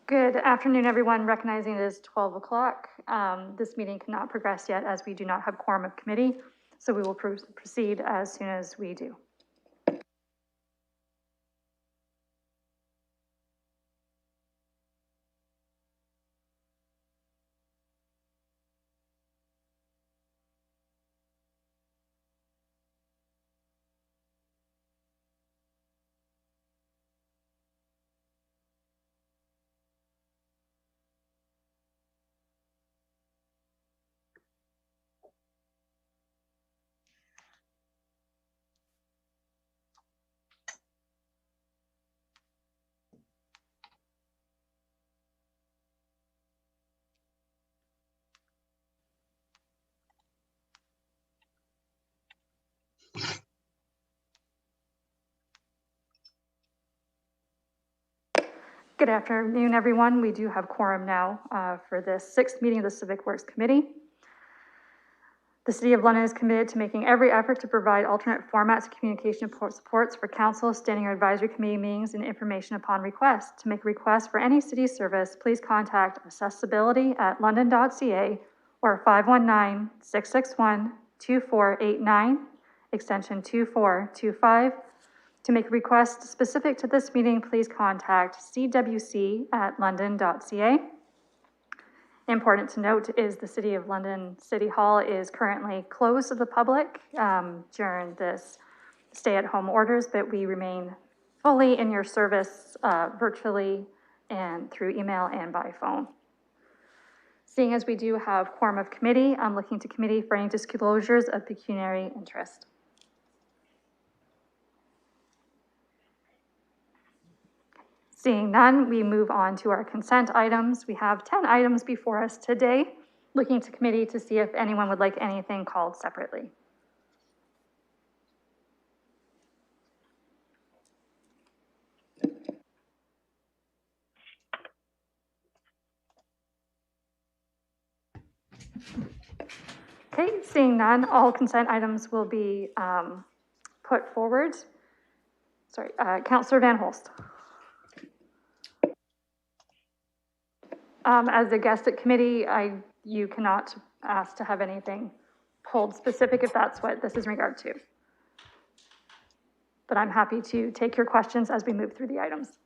Good afternoon, everyone. Recognizing it is 12 o'clock, this meeting cannot progress yet as we do not have quorum of committee, so we will proceed as soon as we do. Good afternoon, everyone. We do have quorum now for this sixth meeting of the Civic Works Committee. The City of London is committed to making every effort to provide alternate formats of communication supports for council, standing or advisory committee meetings, and information upon request. To make a request for any city service, please contact accessibility@london.ca or 519-661-2489, extension 2425. To make a request specific to this meeting, please contact cwc@london.ca. Important to note is the City of London City Hall is currently closed to the public during this stay-at-home orders, but we remain fully in your service virtually and through email and by phone. Seeing as we do have quorum of committee, I'm looking to committee for any disclosures of pecuniary interest. Seeing none, we move on to our consent items. We have 10 items before us today. Looking to committee to see if anyone would like anything called separately. Okay, seeing none, all consent items will be put forward. Sorry, Councillor Van Holst. As a guest at committee, you cannot ask to have anything pulled specific if that's what this is in regard to. But I'm happy to take your questions as we move through the items.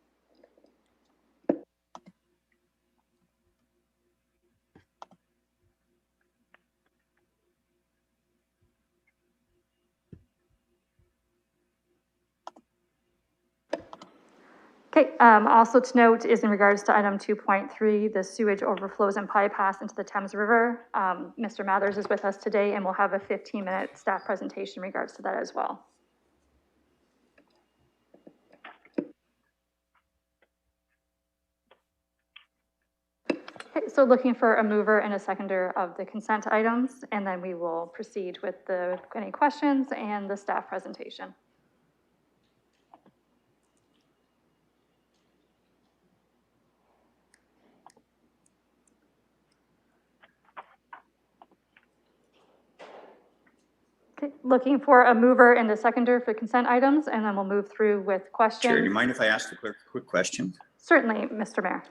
Okay, also to note is in regards to item 2.3, the sewage overflows and bypass into the Thames River. Mr. Mathers is with us today and we'll have a 15-minute staff presentation in regards to that as well. Okay, so looking for a mover and a seconder of the consent items, and then we will proceed with any questions and the staff presentation. Okay, looking for a mover and a seconder for consent items, and then we'll move through with questions. Chair, do you mind if I ask the clerk a quick question? Certainly, Mr. Mayor.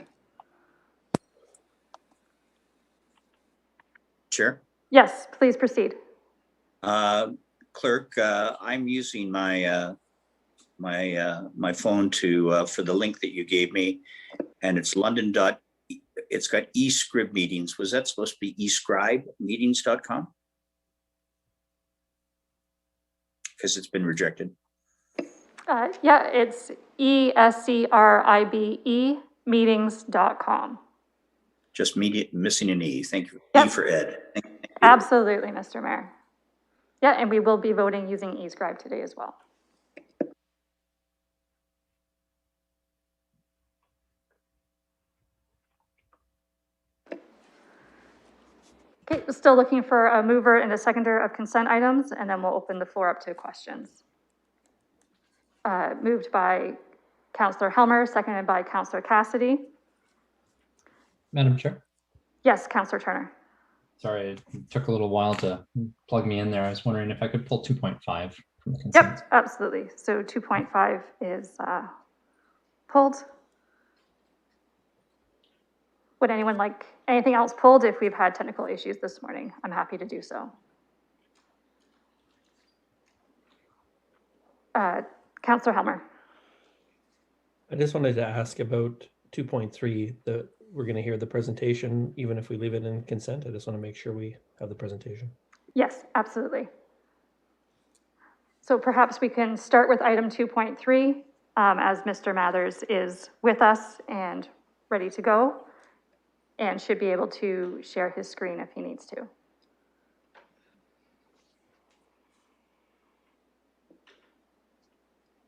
Chair? Yes, please proceed. Clerk, I'm using my my phone to for the link that you gave me, and it's London. It's got eScribe meetings. Was that supposed to be eScribemeetings.com? Because it's been rejected. Yeah, it's ESCRIBE meetings.com. Just missing an E. Thank you. Yep. E for Ed. Thank you. Absolutely, Mr. Mayor. Yeah, and we will be voting using eScribe today as well. Okay, we're still looking for a mover and a seconder of consent items, and then we'll open the floor up to questions. Moved by Councillor Helmer, seconded by Councillor Cassidy. Madam Chair? Yes, Councillor Turner. Sorry, it took a little while to plug me in there. I was wondering if I could pull 2.5 from the consent. Yep, absolutely. So 2.5 is pulled. Would anyone like anything else pulled if we've had technical issues this morning? I'm happy to do so. Councillor Helmer. I just wanted to ask about 2.3, we're going to hear the presentation, even if we leave it in consent. I just want to make sure we have the presentation. Yes, absolutely. So perhaps we can start with item 2.3, as Mr. Mathers is with us and ready to go, and should be able to share his screen if he needs to.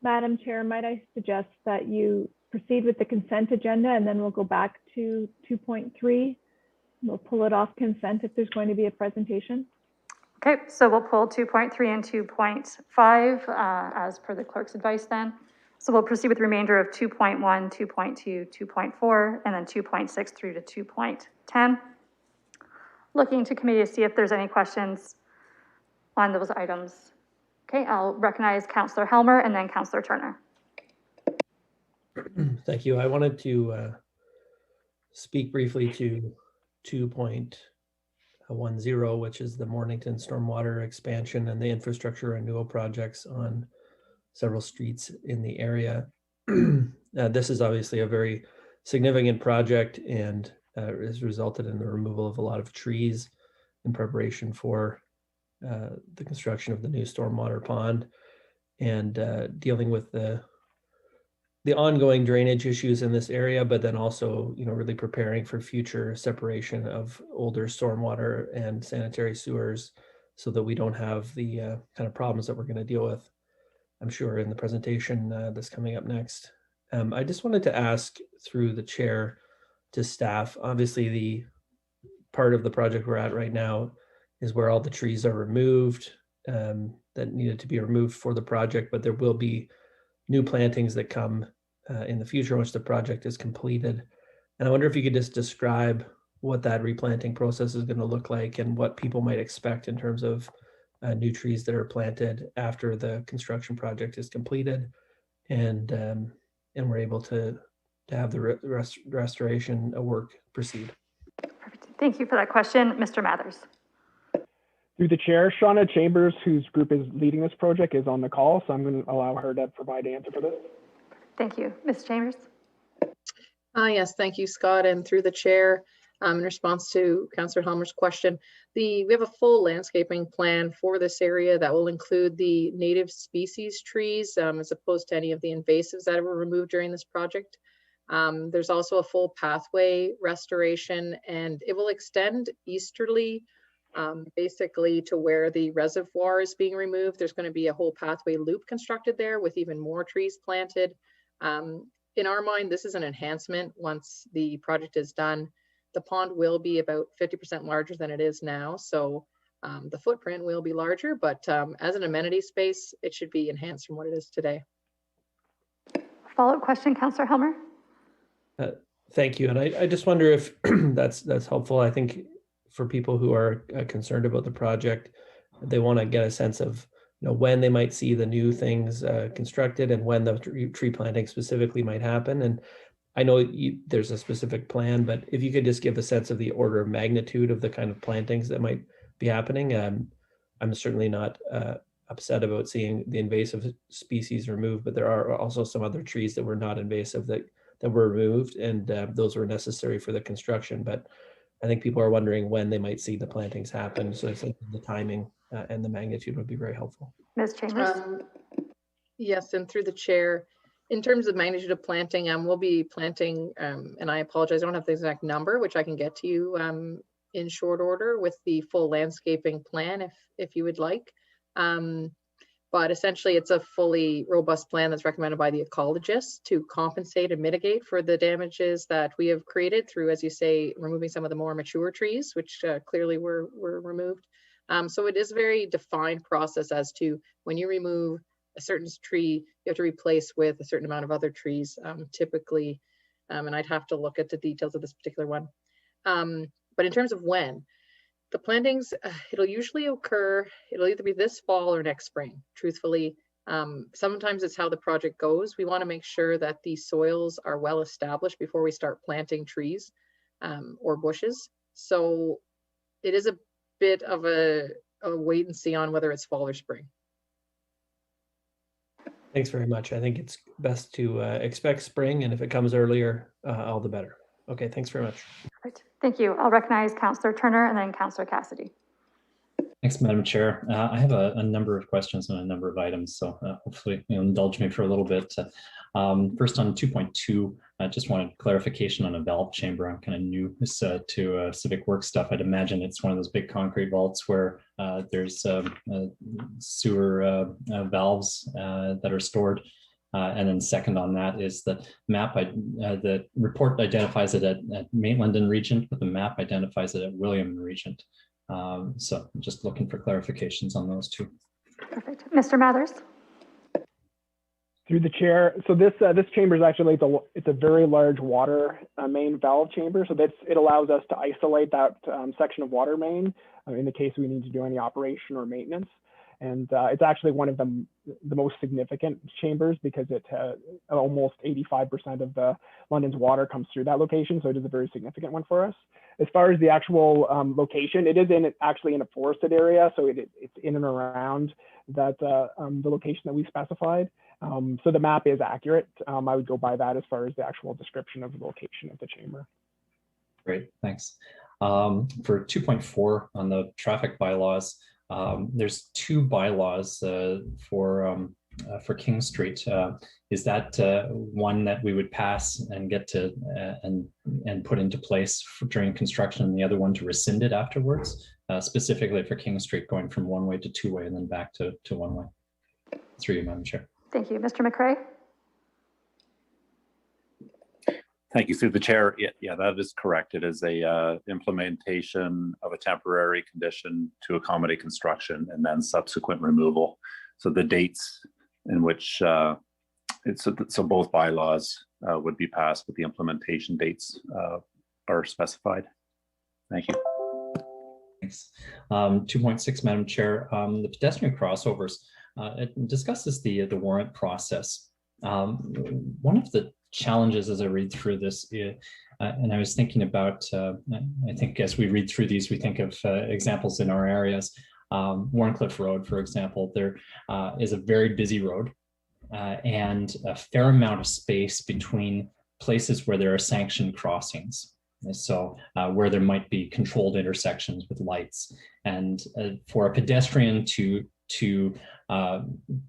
Madam Chair, might I suggest that you proceed with the consent agenda and then we'll go back to 2.3. We'll pull it off consent if there's going to be a presentation. Okay, so we'll pull 2.3 and 2.5 as per the clerk's advice then. So we'll proceed with the remainder of 2.1, 2.2, 2.4, and then 2.6 through to 2.10. Looking to committee to see if there's any questions on those items. Okay, I'll recognize Councillor Helmer and then Councillor Turner. Thank you. I wanted to speak briefly to 2.10, which is the Mornington stormwater expansion and the infrastructure renewal projects on several streets in the area. This is obviously a very significant project and has resulted in the removal of a lot of trees in preparation for the construction of the new stormwater pond and dealing with the ongoing drainage issues in this area, but then also, really preparing for future separation of older stormwater and sanitary sewers so that we don't have the kind of problems that we're going to deal with, I'm sure, in the presentation that's coming up next. I just wanted to ask through the chair to staff, obviously the part of the project we're at right now is where all the trees are removed that needed to be removed for the project, but there will be new plantings that come in the future once the project is completed. And I wonder if you could just describe what that replanting process is going to look like and what people might expect in terms of new trees that are planted after the construction project is completed and we're able to have the restoration work proceed. Perfect. Thank you for that question. Mr. Mathers. Through the chair, Shauna Chambers, whose group is leading this project, is on the call, so I'm going to allow her to provide an answer for this. Thank you. Ms. Chambers. Yes, thank you, Scott. And through the chair, in response to Councillor Helmer's question, we have a full landscaping plan for this area that will include the native species trees as opposed to any of the invasives that were removed during this project. There's also a full pathway restoration, and it will extend easterly basically to where the reservoir is being removed. There's going to be a whole pathway loop constructed there with even more trees planted. In our mind, this is an enhancement once the project is done. The pond will be about 50% larger than it is now, so the footprint will be larger, but as an amenity space, it should be enhanced from what it is today. Follow-up question, Councillor Helmer. Thank you. And I just wonder if that's helpful. I think for people who are concerned about the project, they want to get a sense of when they might see the new things constructed and when the tree planting specifically might happen. And I know there's a specific plan, but if you could just give a sense of the order of magnitude of the kind of plantings that might be happening. I'm certainly not upset about seeing the invasive species removed, but there are also some other trees that were not invasive that were removed, and those were necessary for the construction. But I think people are wondering when they might see the plantings happen. So the timing and the magnitude would be very helpful. Ms. Chambers. Yes, and through the chair, in terms of magnitude of planting, we'll be planting, and I apologize, I don't have the exact number, which I can get to you in short order with the full landscaping plan if you would like. But essentially, it's a fully robust plan that's recommended by the ecologists to compensate and mitigate for the damages that we have created through, as you say, removing some of the more mature trees, which clearly were removed. So it is a very defined process as to when you remove a certain tree, you have to replace with a certain amount of other trees, typically. And I'd have to look at the details of this particular one. But in terms of when, the plantings, it'll usually occur, it'll either be this fall or next spring, truthfully. Sometimes it's how the project goes. We want to make sure that the soils are well established before we start planting trees. or bushes. So it is a bit of a wait and see on whether it's fall or spring. Thanks very much. I think it's best to expect spring, and if it comes earlier, all the better. Okay, thanks very much. Right. Thank you. I'll recognize Councillor Turner and then Councillor Cassidy. Thanks, Madam Chair. I have a number of questions on a number of items, so hopefully you'll indulge me for a little bit. First on 2.2, I just wanted clarification on a valve chamber. I'm kind of new to Civic work stuff. I'd imagine it's one of those big concrete vaults where there's sewer valves that are stored. And then second on that is the map. The report identifies it at Maitland and Regent, but the map identifies it at William and Regent. So just looking for clarifications on those two. Perfect. Mr. Mathers. Through the chair. So this chamber is actually it's a very large water main valve chamber. So it allows us to isolate that section of water main in the case we need to do any operation or maintenance. And it's actually one of the most significant chambers because it almost 85% of the London's water comes through that location. So it is a very significant one for us. As far as the actual location, it is actually in a forested area. So it's in and around that the location that we specified. So the map is accurate. I would go by that as far as the actual description of the location of the chamber. Great, thanks. For 2.4 on the traffic bylaws, there's two bylaws for King Street. Is that one that we would pass and get to and put into place during construction, and the other one to rescind it afterwards, specifically for King Street going from one-way to two-way and then back to one-way? Through you, Madam Chair. Thank you. Mr. McCrae. Thank you. Through the chair. Yeah, that is correct. It is a implementation of a temporary condition to accommodate construction and then subsequent removal. So the dates in which so both bylaws would be passed, but the implementation dates are specified. Thank you. Thanks. 2.6, Madam Chair. The pedestrian crossovers. It discusses the warrant process. One of the challenges as I read through this, and I was thinking about, I think as we read through these, we think of examples in our areas. Warncliffe Road, for example, there is a very busy road and a fair amount of space between places where there are sanctioned crossings. So where there might be controlled intersections with lights, and for a pedestrian to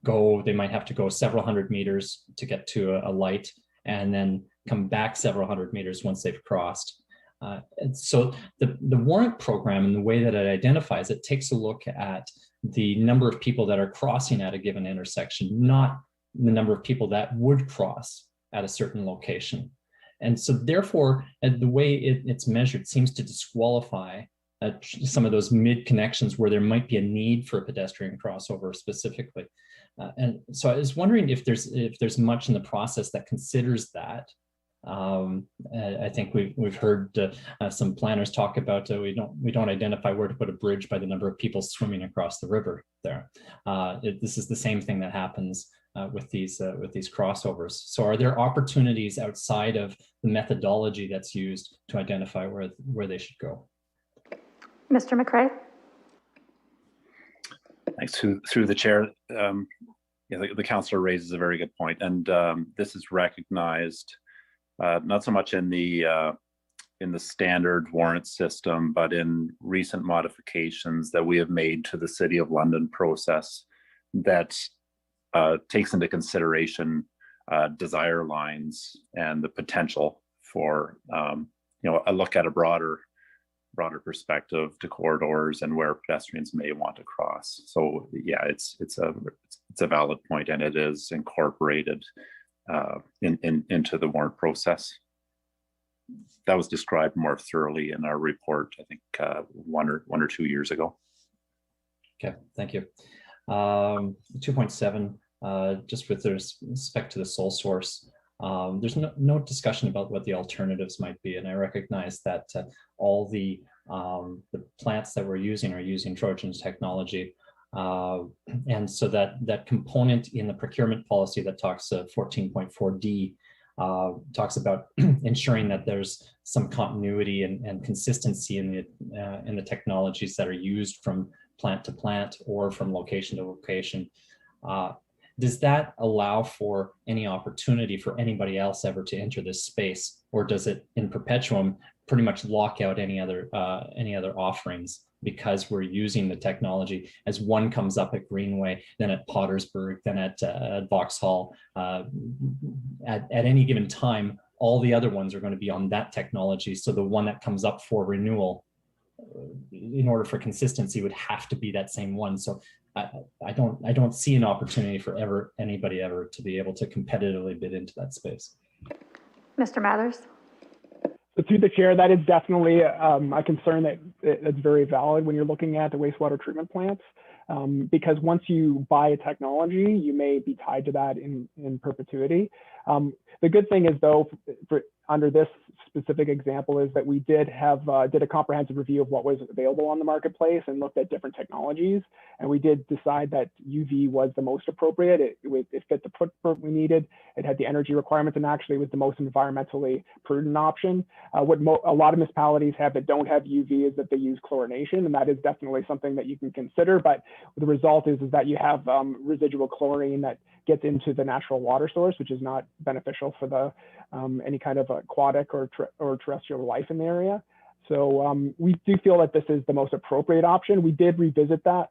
go, they might have to go several hundred meters to get to a light and then come back several hundred meters once they've crossed. And so the warrant program and the way that it identifies it takes a look at the number of people that are crossing at a given intersection, not the number of people that would cross at a certain location. And so therefore, the way it's measured seems to disqualify some of those mid connections where there might be a need for a pedestrian crossover specifically. And so I was wondering if there's much in the process that considers that. I think we've heard some planners talk about we don't identify where to put a bridge by the number of people swimming across the river there. This is the same thing that happens with these crossovers. So are there opportunities outside of the methodology that's used to identify where they should go? Mr. McCrae. Thanks. Through the chair. Yeah, the councillor raises a very good point, and this is recognized not so much in the standard warrant system, but in recent modifications that we have made to the City of London process that takes into consideration desire lines and the potential for a look at a broader perspective to corridors and where pedestrians may want to cross. So yeah, it's a valid point, and it is incorporated into the warrant process. That was described more thoroughly in our report, I think, one or 2 years ago. Okay, thank you. 2.7, just with respect to the sole source, there's no discussion about what the alternatives might be, and I recognize that all the plants that we're using are using Trojan's technology, and so that component in the procurement policy that talks 14.4D talks about ensuring that there's some continuity and consistency in the technologies that are used from plant to plant or from location to location. Does that allow for any opportunity for anybody else ever to enter this space, or does it in perpetuum pretty much lock out any other offerings, because we're using the technology as one comes up at Greenway, then at Pottersburg, then at Vauxhall, at any given time, all the other ones are going to be on that technology. So the one that comes up for renewal, in order for consistency, would have to be that same one. So I don't see an opportunity for anybody ever to be able to competitively bid into that space. Mr. Mathers? So through the chair, that is definitely a concern that's very valid when you're looking at the wastewater treatment plants, because once you buy a technology, you may be tied to that in perpetuity. The good thing is, though, under this specific example, is that we did a comprehensive review of what was available on the marketplace and looked at different technologies, and we did decide that UV was the most appropriate. It fit the footprint we needed. It had the energy requirements, and actually was the most environmentally prudent option. What a lot of municipalities have that don't have UV is that they use chlorination, and that is definitely something that you can consider. But the result is that you have residual chlorine that gets into the natural water source, which is not beneficial for the any kind of aquatic or terrestrial life in the area. So we do feel that this is the most appropriate option. We did revisit that,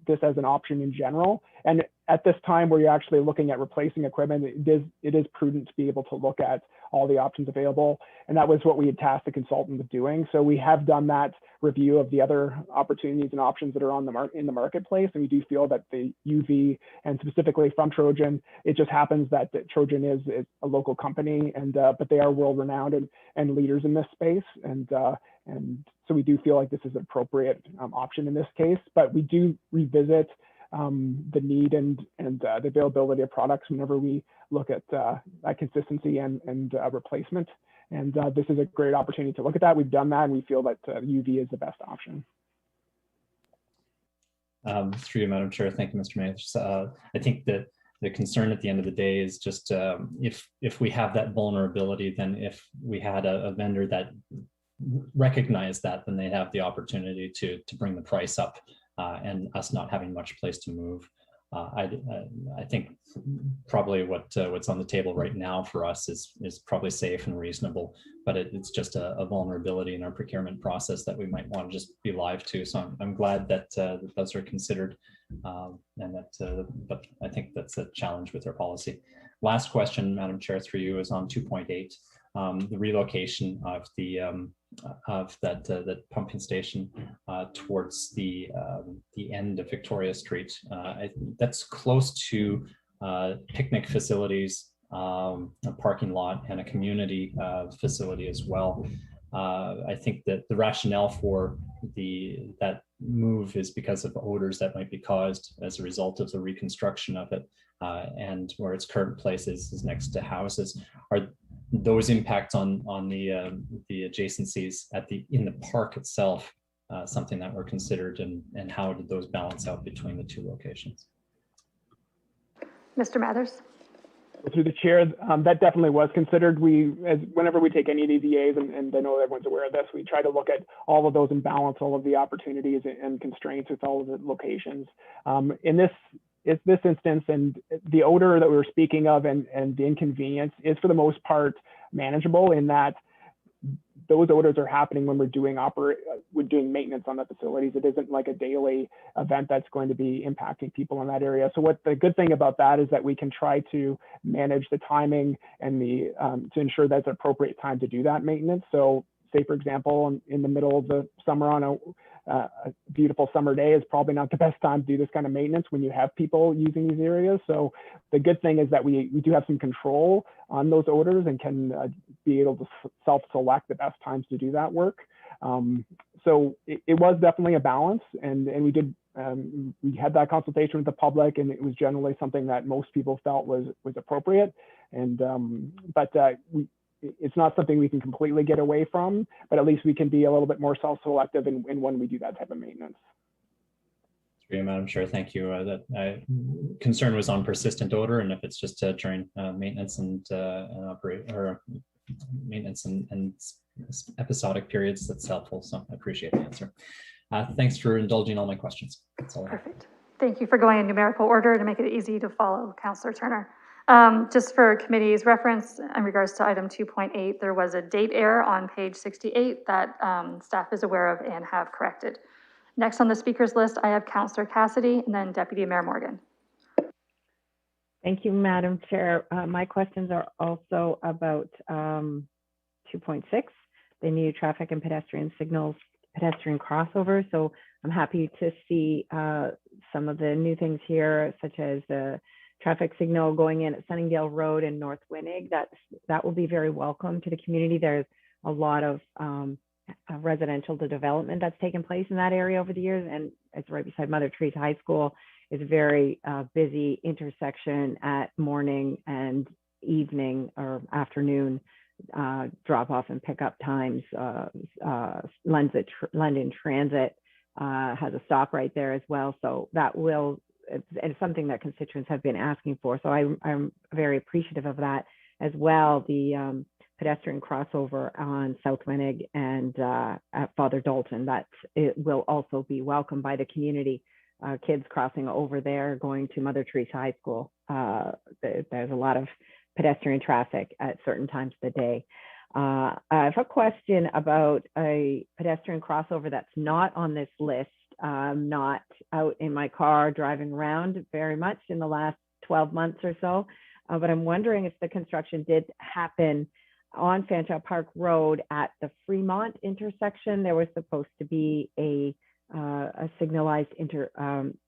this as an option in general. And at this time where you're actually looking at replacing equipment, it is prudent to be able to look at all the options available. And that was what we had tasked the consultant with doing. So we have done that review of the other opportunities and options that are on in the marketplace. And we do feel that the UV, and specifically from Trojan, it just happens that Trojan is a local company, and but they are world renowned and leaders in this space. And so we do feel like this is an appropriate option in this case, but we do revisit the need and the availability of products whenever we look at consistency and replacement. And this is a great opportunity to look at that. We've done that, and we feel that UV is the best option. Through you, Madam Chair. Thank you, Mr. Mathers. I think that the concern at the end of the day is just if we have that vulnerability, then if we had a vendor that recognized that, then they have the opportunity to bring the price up, and us not having much place to move. I think probably what's on the table right now for us is probably safe and reasonable, but it's just a vulnerability in our procurement process that we might want to just be live to. So I'm glad that those are considered, and that but I think that's a challenge with our policy. Last question, Madam Chair, through you, is on 2.8. The relocation of that pumping station towards the end of Victoria Street. That's close to picnic facilities, a parking lot, and a community facility as well. I think that the rationale for that move is because of odors that might be caused as a result of the reconstruction of it, and where its current place is next to houses. Are those impacts on the adjacencies in the park itself something that were considered, and how did those balance out between the two locations? Mr. Mathers? Through the chair, that definitely was considered. Whenever we take any of these EAs, and I know everyone's aware of this, we try to look at all of those and balance all of the opportunities and constraints with all of the locations. In this instance, and the odor that we were speaking of and the inconvenience is for the most part manageable, in that those odors are happening when we're doing maintenance on the facilities. It isn't like a daily event that's going to be impacting people in that area. So what the good thing about that is that we can try to manage the timing and to ensure that's an appropriate time to do that maintenance. So say, for example, in the middle of the summer on a beautiful summer day is probably not the best time to do this kind of maintenance when you have people using these areas. So the good thing is that we do have some control on those odors and can be able to self-select the best times to do that work. So it was definitely a balance, and we had that consultation with the public, and it was generally something that most people felt was appropriate. And it's not something we can completely get away from, but at least we can be a little bit more self-selective in when we do that type of maintenance. Through you, Madam Chair, thank you. That concern was on persistent odor, and if it's just during maintenance and operate or maintenance and episodic periods, that's helpful. So I appreciate the answer. Thanks for indulging all my questions. That's all I have. Perfect. Thank you for going in numerical order to make it easy to follow, Councillor Turner. Just for committee's reference, in regards to item 2.8, there was a date error on page 68 that staff is aware of and have corrected. Next on the speakers list, I have Councillor Cassidy and then Deputy Mayor Morgan. Thank you, Madam Chair. My questions are also about 2.6, the new traffic and pedestrian signals, pedestrian crossover. So I'm happy to see some of the new things here, such as the traffic signal going in at Sunningdale Road and North Winnig. That will be very welcome to the community. There's a lot of residential development that's taken place in that area over the years, and it's right beside Mother Teresa High School. It's a very busy intersection at morning and evening or afternoon drop off and pickup times. London Transit has a stop right there as well, so that will, it's something that constituents have been asking for, so I'm very appreciative of that as well. The pedestrian crossover on South Winnig and at Father Dalton, that it will also be welcomed by the community. Kids crossing over there going to Mother Teresa High School. There's a lot of pedestrian traffic at certain times of the day. I have a question about a pedestrian crossover that's not on this list. I'm not out in my car driving around very much in the last 12 months or so, but I'm wondering if the construction did happen on Fanshawe Park Road at the Fremont intersection. There was supposed to be a signalized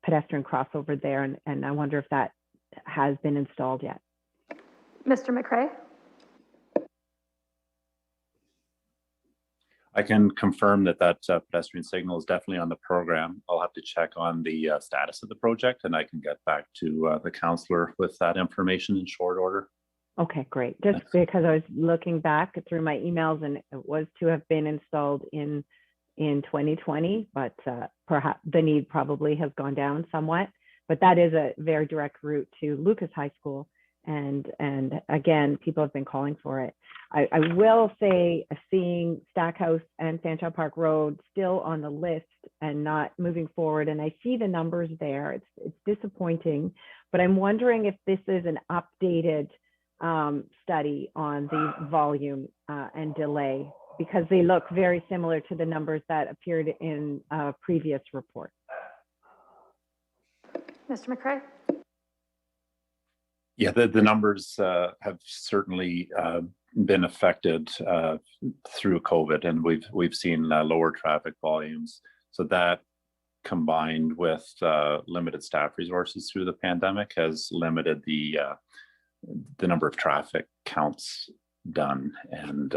pedestrian crossover there, and I wonder if that has been installed yet. Mr. McCrae? I can confirm that pedestrian signal is definitely on the program. I'll have to check on the status of the project, and I can get back to the councillor with that information in short order. Okay, great. Just because I was looking back through my emails and it was to have been installed in 2020, but perhaps the need probably has gone down somewhat. But that is a very direct route to Lucas High School. And again, people have been calling for it. I will say seeing Stackhouse and Fanshawe Park Road still on the list and not moving forward. And I see the numbers there. It's disappointing, but I'm wondering if this is an updated study on the volume and delay, because they look very similar to the numbers that appeared in a previous report. Mr. McCrae? Yeah, the numbers have certainly been affected through COVID, and we've seen lower traffic volumes. So that, combined with limited staff resources through the pandemic, has limited the number of traffic counts done, and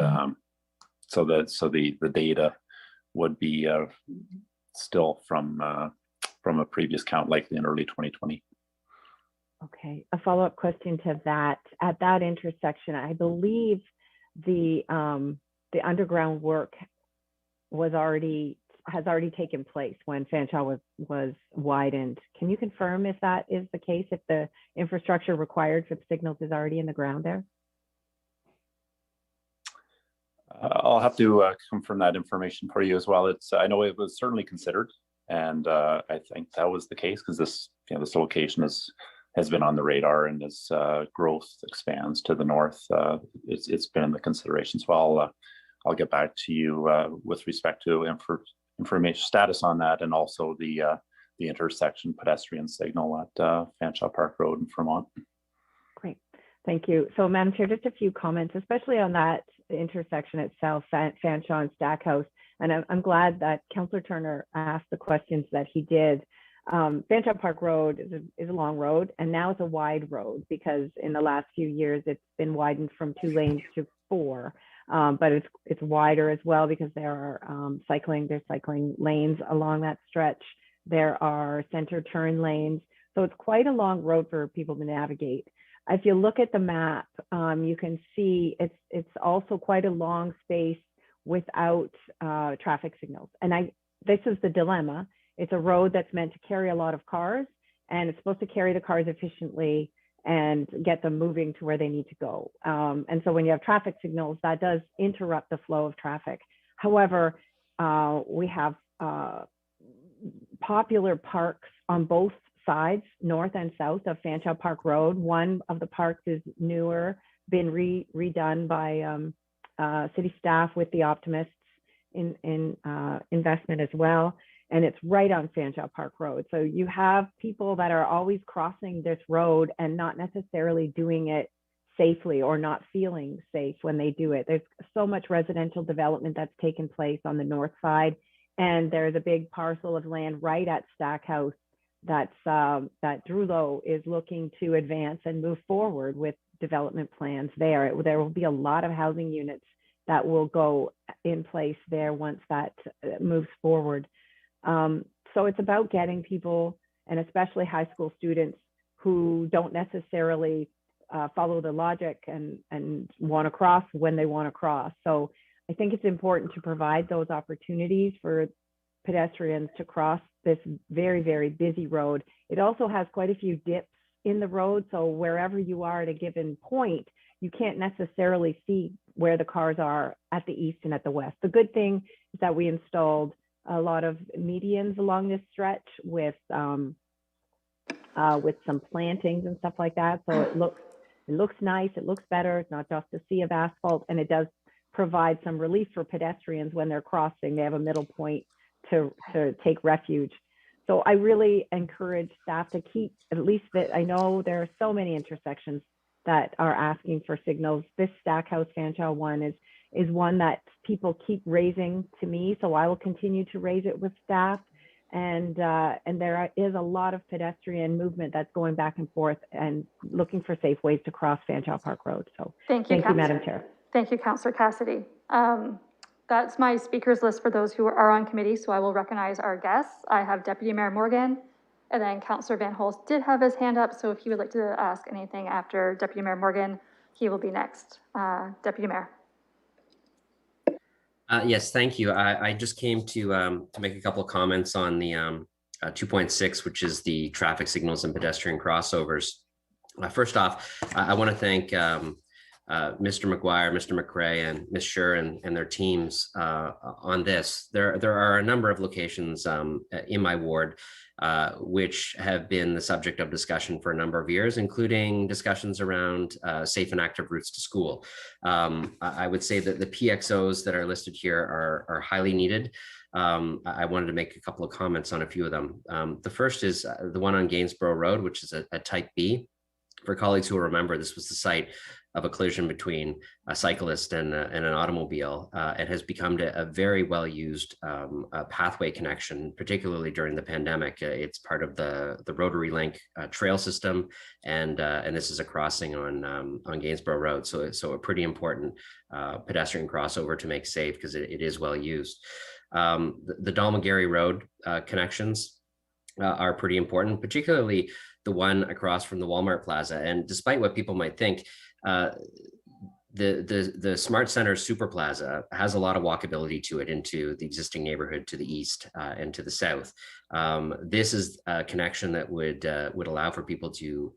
so the data would be still from a previous count, likely in early 2020. Okay, a follow-up question to that. At that intersection, I believe the underground work has already taken place when Fanshawe was widened. Can you confirm if that is the case, if the infrastructure required for the signals is already in the ground there? I'll have to confirm that information for you as well. I know it was certainly considered, and I think that was the case because this location has been on the radar, and as growth expands to the north, it's been in the consideration. So I'll get back to you with respect to information status on that, and also the intersection pedestrian signal at Fanshawe Park Road in Fremont. Great, thank you. So, Madam Chair, just a few comments, especially on that intersection itself, Fanshawe and Stackhouse. And I'm glad that Councillor Turner asked the questions that he did. Fanshawe Park Road is a long road, and now it's a wide road because in the last few years it's been widened from 2 lanes to 4. But it's wider as well because there are cycling lanes along that stretch. There are center turn lanes, so it's quite a long road for people to navigate. If you look at the map, you can see it's also quite a long space without traffic signals. And this is the dilemma. it's a road that's meant to carry a lot of cars, and it's supposed to carry the cars efficiently and get them moving to where they need to go. And so when you have traffic signals, that does interrupt the flow of traffic. However, we have popular parks on both sides, north and south of Fanshawe Park Road. One of the parks is newer, been redone by city staff with the Optimists in investment as well. And it's right on Fanshawe Park Road. So you have people that are always crossing this road and not necessarily doing it safely or not feeling safe when they do it. There's so much residential development that's taken place on the north side. And there's a big parcel of land right at Stackhouse that Drew Lowe is looking to advance and move forward with development plans there. There will be a lot of housing units that will go in place there once that moves forward. So it's about getting people, and especially high school students who don't necessarily follow the logic and want to cross when they want to cross. So I think it's important to provide those opportunities for pedestrians to cross this very, very busy road. It also has quite a few dips in the road. So wherever you are at a given point, you can't necessarily see where the cars are at the east and at the west. The good thing is that we installed a lot of medians along this stretch with some plantings and stuff like that. So it looks nice, it looks better. It's not just a sea of asphalt, and it does provide some relief for pedestrians when they're crossing. They have a middle point to take refuge. So I really encourage staff to keep at least that. I know there are so many intersections that are asking for signals. This Stackhouse Fanshawe one is one that people keep raising to me. So I will continue to raise it with staff. And there is a lot of pedestrian movement that's going back and forth and looking for safe ways to cross Fanshawe Park Road. So thank you, Madam Chair. Thank you, Councillor Cassidy. That's my speakers list for those who are on committee, so I will recognize our guests. I have Deputy Mayor Morgan, and then Councillor Van Holst did have his hand up, so if he would like to ask anything after Deputy Mayor Morgan, he will be next. Deputy Mayor. Yes, thank you. I just came to make a couple of comments on the 2.6, which is the traffic signals and pedestrian crossovers. First off, I want to thank Mr. McGuire, Mr. McRae, and Ms. Scher and their teams on this. There are a number of locations in my ward which have been the subject of discussion for a number of years, including discussions around safe and active routes to school. I would say that the PXOs that are listed here are highly needed. I wanted to make a couple of comments on a few of them. The first is the one on Gainsborough Road, which is a type B. For colleagues who will remember, this was the site of a collision between a cyclist and an automobile, and has become a very well-used pathway connection, particularly during the pandemic. It's part of the Rotary Link trail system, and this is a crossing on Gainsborough Road. So a pretty important pedestrian crossover to make safe because it is well used. The Dalmagary Road connections are pretty important, particularly the one across from the Walmart Plaza. And despite what people might think, the Smart Center Super Plaza has a lot of walkability to it into the existing neighborhood to the east and to the south. This is a connection that would allow for people to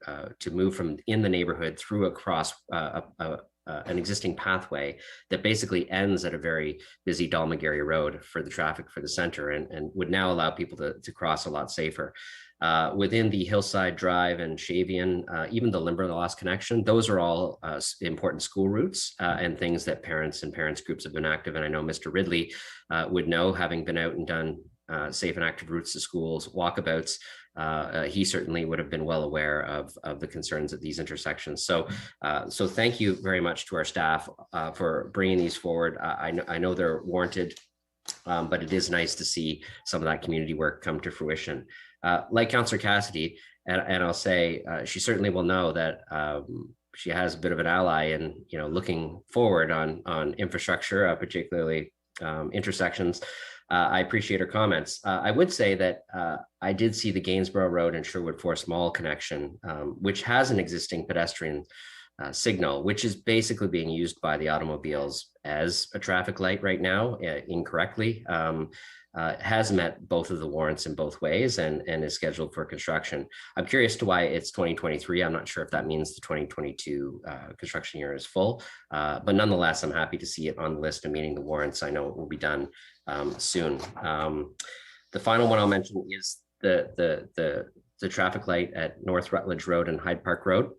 move from in the neighborhood through across an existing pathway that basically ends at a very busy Dalmagary Road for the traffic for the center, and would now allow people to cross a lot safer. Within the Hillside Drive and Shavian, even the Limberlost connection, those are all important school routes and things that parents and parents groups have been active. And I know Mr. Ridley would know, having been out and done safe and active routes to schools, walkabouts, he certainly would have been well aware of the concerns at these intersections. So thank you very much to our staff for bringing these forward. I know they're warranted, but it is nice to see some of that community work come to fruition. Like Councillor Cassidy, and I'll say she certainly will know that she has a bit of an ally in looking forward on infrastructure, particularly intersections. I appreciate her comments. I would say that I did see the Gainsborough Road and Sherwood Forest Mall connection, which has an existing pedestrian signal, which is basically being used by the automobiles as a traffic light right now, incorrectly. has met both of the warrants in both ways and is scheduled for construction. I'm curious to why it's 2023. I'm not sure if that means the 2022 construction year is full, but nonetheless, I'm happy to see it on the list and meeting the warrants. I know it will be done soon. The final one I'll mention is the traffic light at North Rutledge Road and Hyde Park Road.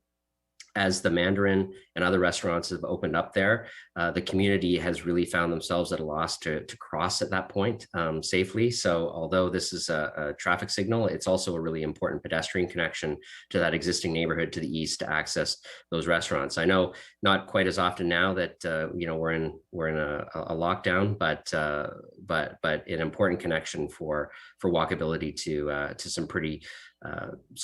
As the Mandarin and other restaurants have opened up there, the community has really found themselves at a loss to cross at that point safely. So although this is a traffic signal, it's also a really important pedestrian connection to that existing neighborhood to the east to access those restaurants. I know not quite as often now that we're in a lockdown, but an important connection for walkability to some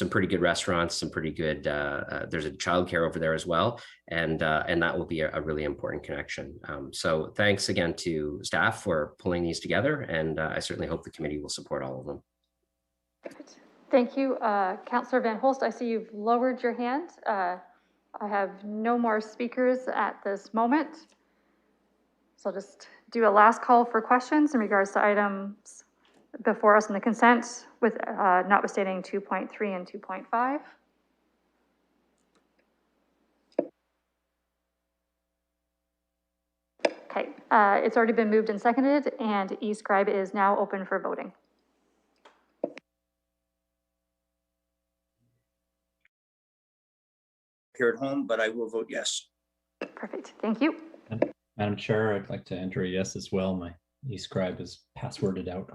pretty good restaurants, some pretty good, there's a childcare over there as well. And that will be a really important connection. So thanks again to staff for pulling these together. And I certainly hope the committee will support all of them. Thank you. Councillor Van Holst, I see you've lowered your hand. I have no more speakers at this moment. So I'll just do a last call for questions in regards to items before us in the consent, with notwithstanding 2.3 and 2.5. Okay, it's already been moved and seconded, and e-scribe is now open for voting. Here at home, but I will vote yes. Perfect, thank you. And Madam Chair, I'd like to enter a yes as well. My e-scribe is passworded out.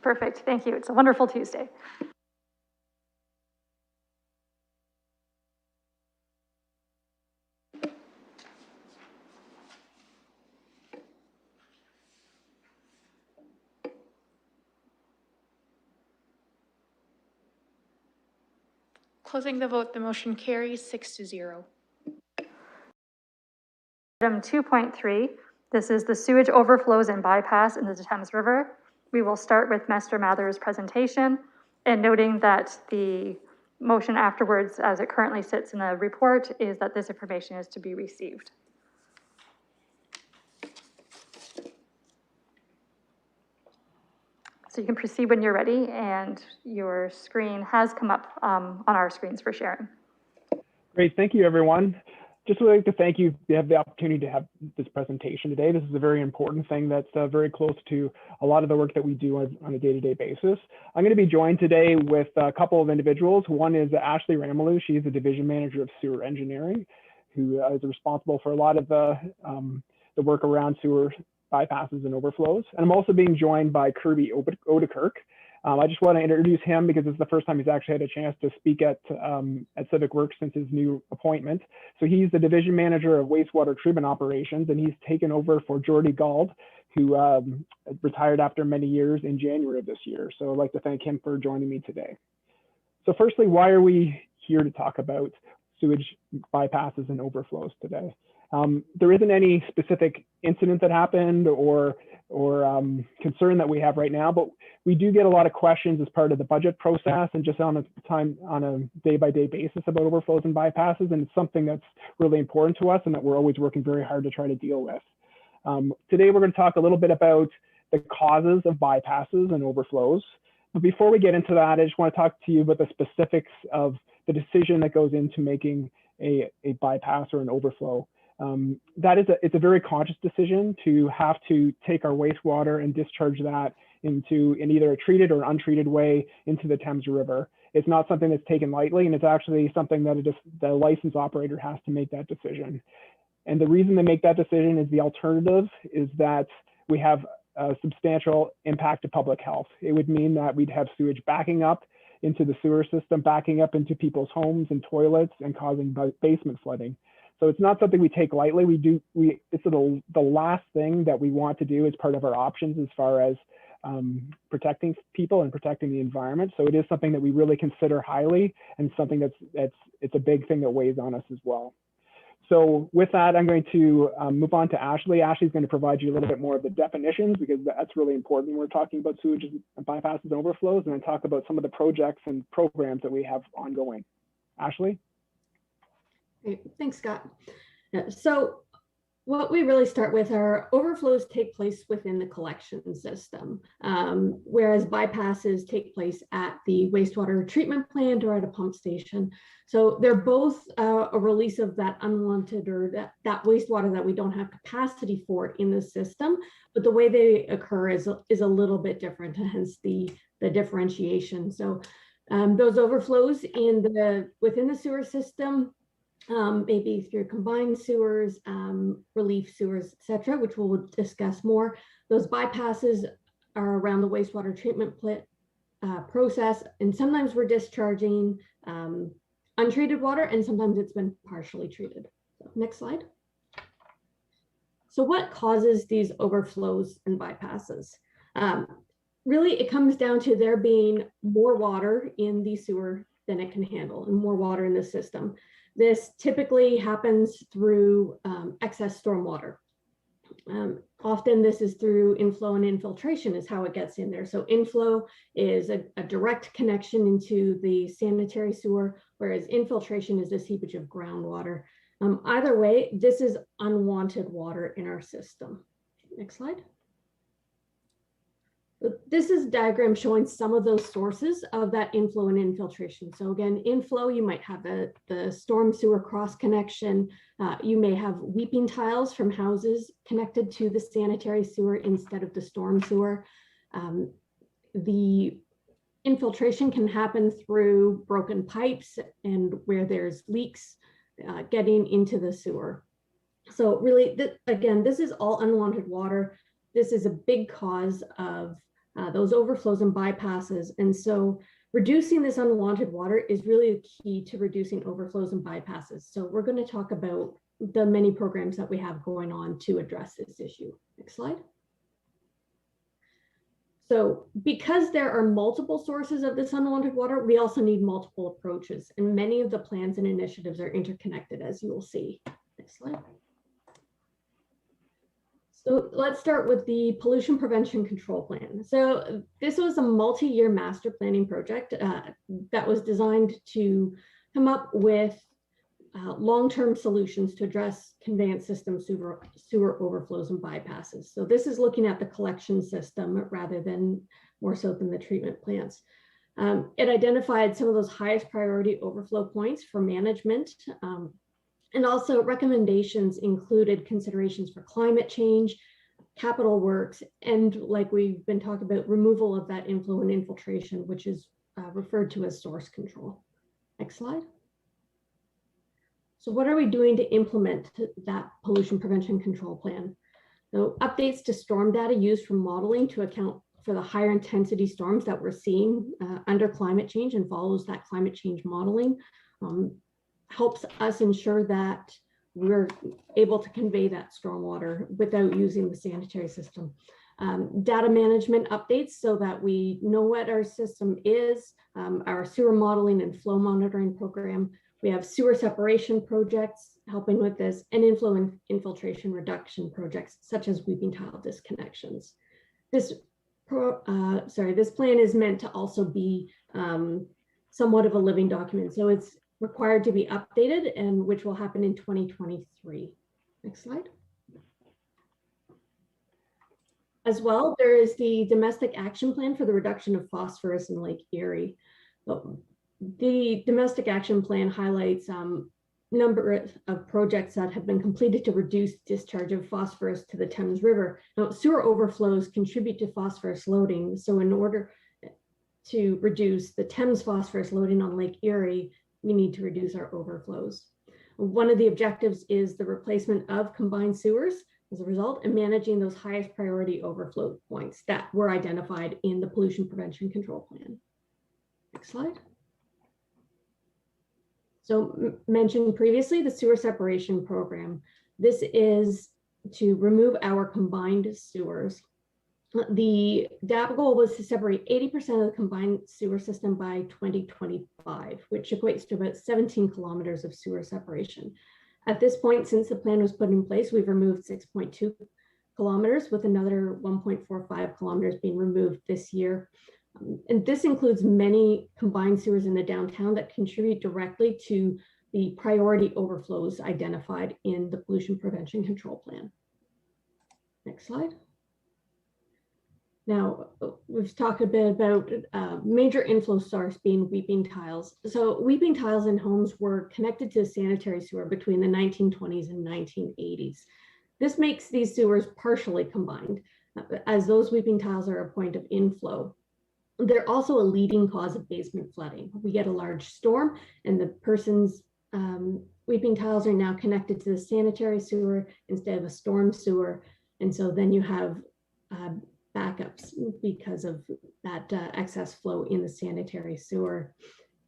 Perfect, thank you. It's a wonderful Tuesday. Closing the vote, the motion carries 6-0. Item 2.3, this is the sewage overflows and bypass into the Thames River. We will start with Mr. Mather's presentation and noting that the motion afterwards, as it currently sits in the report, is that this information is to be received. So you can proceed when you're ready, and your screen has come up on our screens for sharing. Great, thank you, everyone. Just would like to thank you to have the opportunity to have this presentation today. This is a very important thing that's very close to a lot of the work that we do on a day-to-day basis. I'm going to be joined today with a couple of individuals. One is Ashley Ramalou. She's the division manager of sewer engineering, who is responsible for a lot of the work around sewer bypasses and overflows. And I'm also being joined by Kirby Odekirk. I just want to introduce him because it's the first time he's actually had a chance to speak at Civic Works since his new appointment. So he's the division manager of wastewater treatment operations, and he's taken over for Jordy Gald, who retired after many years in January of this year. So I'd like to thank him for joining me today. So firstly, why are we here to talk about sewage bypasses and overflows today? There isn't any specific incident that happened or concern that we have right now, but we do get a lot of questions as part of the budget process and just on a day-by-day basis about overflows and bypasses, and it's something that's really important to us and that we're always working very hard to try to deal with. Today we're going to talk a little bit about the causes of bypasses and overflows. But before we get into that, I just want to talk to you about the specifics of the decision that goes into making a bypass or an overflow. It's a very conscious decision to have to take our wastewater and discharge that in either a treated or untreated way into the Thames River. It's not something that's taken lightly, and it's actually something that the license operator has to make that decision. And the reason they make that decision is the alternative is that we have a substantial impact to public health. It would mean that we'd have sewage backing up into the sewer system, backing up into people's homes and toilets and causing basement flooding. So it's not something we take lightly. It's the last thing that we want to do as part of our options as far as protecting people and protecting the environment. So it is something that we really consider highly, and something it's a big thing that weighs on us as well. So with that, I'm going to move on to Ashley. Ashley's going to provide you a little bit more of the definitions, because that's really important when we're talking about sewage bypasses and overflows, and then talk about some of the projects and programs that we have ongoing. Ashley? Great. Thanks, Scott. So what we really start with are overflows take place within the collection system, whereas bypasses take place at the wastewater treatment plant or at a pump station. So they're both a release of that unwanted or that wastewater that we don't have capacity for in the system, but the way they occur is a little bit different, hence the differentiation. So those overflows within the sewer system, maybe through combined sewers, relief sewers, etc., which we'll discuss more. Those bypasses are around the wastewater treatment plant process, and sometimes we're discharging untreated water, and sometimes it's been partially treated. So, next slide. So what causes these overflows and bypasses? Really, it comes down to there being more water in the sewer than it can handle, and more water in the system. This typically happens through excess stormwater. Often this is through inflow and infiltration is how it gets in there. So inflow is a direct connection into the sanitary sewer, whereas infiltration is the seepage of groundwater. Either way, this is unwanted water in our system. Next slide. This is a diagram showing some of those sources of that inflow and infiltration. So again, inflow, you might have the storm sewer cross connection. You may have weeping tiles from houses connected to the sanitary sewer instead of the storm sewer. The infiltration can happen through broken pipes and where there's leaks getting into the sewer. So really, again, this is all unwanted water. This is a big cause of those overflows and bypasses. And so reducing this unwanted water is really the key to reducing overflows and bypasses. So we're going to talk about the many programs that we have going on to address this issue. Next slide. So because there are multiple sources of this unwanted water, we also need multiple approaches. And many of the plans and initiatives are interconnected, as you will see. Next slide. So let's start with the pollution prevention control plan. So this was a multi-year master planning project that was designed to come up with long-term solutions to address conveyance system sewer overflows and bypasses. So this is looking at the collection system rather than more so than the treatment plants. It identified some of those highest priority overflow points for management. And also recommendations included considerations for climate change, capital works, and like we've been talking about, removal of that inflow and infiltration, which is referred to as source control. Next slide. So what are we doing to implement that pollution prevention control plan? So updates to storm data used for modeling to account for the higher intensity storms that we're seeing under climate change and follows that climate change modeling. Helps us ensure that we're able to convey that stormwater without using the sanitary system. Data management updates so that we know what our system is, our sewer modeling and flow monitoring program. We have sewer separation projects helping with this, and inflow and infiltration reduction projects such as weeping tile disconnections. This plan is meant to also be somewhat of a living document. So it's required to be updated, and which will happen in 2023. Next slide. As well, there is the domestic action plan for the reduction of phosphorus in Lake Erie. The domestic action plan highlights number of projects that have been completed to reduce discharge of phosphorus to the Thames River. Now, sewer overflows contribute to phosphorus loading. So in order to reduce the Thames phosphorus loading on Lake Erie, we need to reduce our overflows. One of the objectives is the replacement of combined sewers as a result, and managing those highest priority overflow points that were identified in the pollution prevention control plan. Next slide. So mentioned previously, the sewer separation program. This is to remove our combined sewers. The DAP goal was to separate 80% of the combined sewer system by 2025, which equates to about 17 kilometers of sewer separation. At this point, since the plan was put in place, we've removed 6.2 kilometers, with another 1.45 kilometers being removed this year. And this includes many combined sewers in the downtown that contribute directly to the priority overflows identified in the pollution prevention control plan. Next slide. Now, we've talked a bit about major inflow source being weeping tiles. So weeping tiles in homes were connected to sanitary sewer between the 1920s and 1980s. This makes these sewers partially combined, as those weeping tiles are a point of inflow. They're also a leading cause of basement flooding. We get a large storm and the person's weeping tiles are now connected to the sanitary sewer instead of a storm sewer. And so then you have backups because of that excess flow in the sanitary sewer.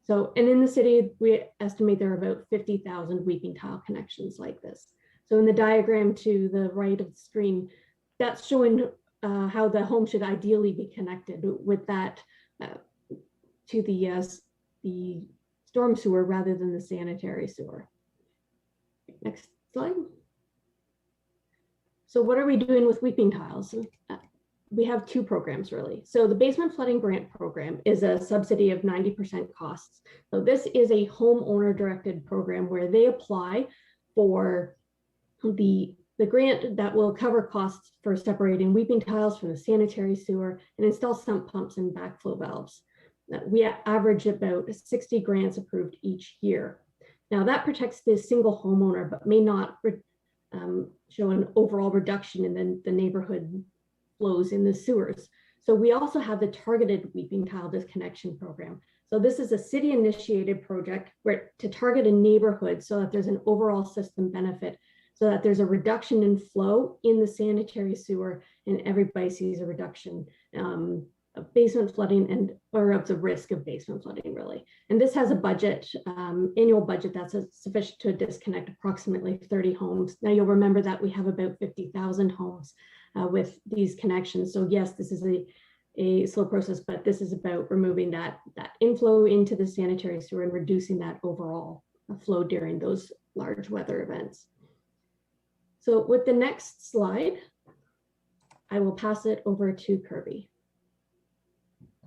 So, and in the city, we estimate there are about 50,000 weeping tile connections like this. So in the diagram to the right of the screen, that's showing how the home should ideally be connected with that to the storm sewer rather than the sanitary sewer. Next slide. So what are we doing with weeping tiles? We have two programs really. So the basement flooding grant program is a subsidy of 90% costs. So this is a homeowner directed program where they apply for the grant that will cover costs for separating weeping tiles from the sanitary sewer and install sump pumps and backflow valves. We average about 60 grants approved each year. Now that protects the single homeowner, but may not show an overall reduction in the neighborhood flows in the sewers. So we also have the targeted weeping tile disconnection program. So this is a city initiated project where to target a neighborhood so that there's an overall system benefit, so that there's a reduction in flow in the sanitary sewer and everybody sees a reduction of basement flooding or of the risk of basement flooding really. And this has a budget, annual budget that's sufficient to disconnect approximately 30 homes. Now you'll remember that we have about 50,000 homes with these connections. So yes, this is a slow process, but this is about removing that inflow into the sanitary sewer and reducing that overall flow during those large weather events. So with the next slide, I will pass it over to Kirby.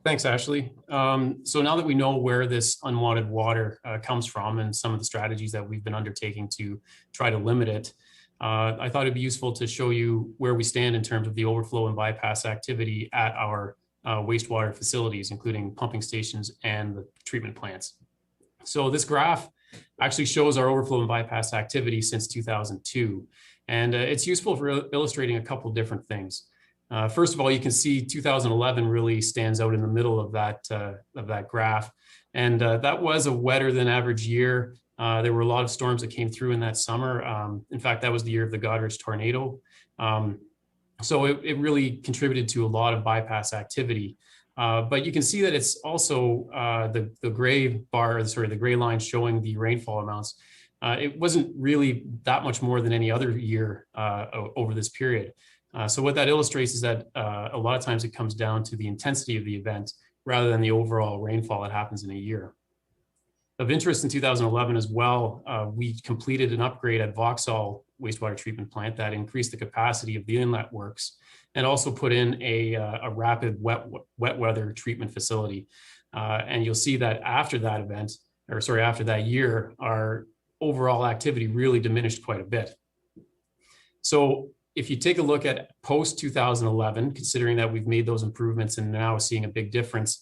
Thanks, Ashley. So now that we know where this unwanted water comes from and some of the strategies that we've been undertaking to try to limit it, I thought it'd be useful to show you where we stand in terms of the overflow and bypass activity at our wastewater facilities, including pumping stations and the treatment plants. So this graph actually shows our overflow and bypass activity since 2002. And it's useful for illustrating a couple different things. First of all, you can see 2011 really stands out in the middle of that graph. And that was a wetter than average year. There were a lot of storms that came through in that summer. In fact, that was the year of the Goderich tornado. So it really contributed to a lot of bypass activity. But you can see that it's also the gray bar, sorry, the gray line showing the rainfall amounts. It wasn't really that much more than any other year over this period. So what that illustrates is that a lot of times it comes down to the intensity of the event rather than the overall rainfall that happens in a year. Of interest in 2011 as well, we completed an upgrade at Vauxhall wastewater treatment plant that increased the capacity of the inlet works and also put in a rapid wet weather treatment facility. And you'll see that after that event, or sorry, after that year, our overall activity really diminished quite a bit. So if you take a look at post 2011, considering that we've made those improvements and now seeing a big difference,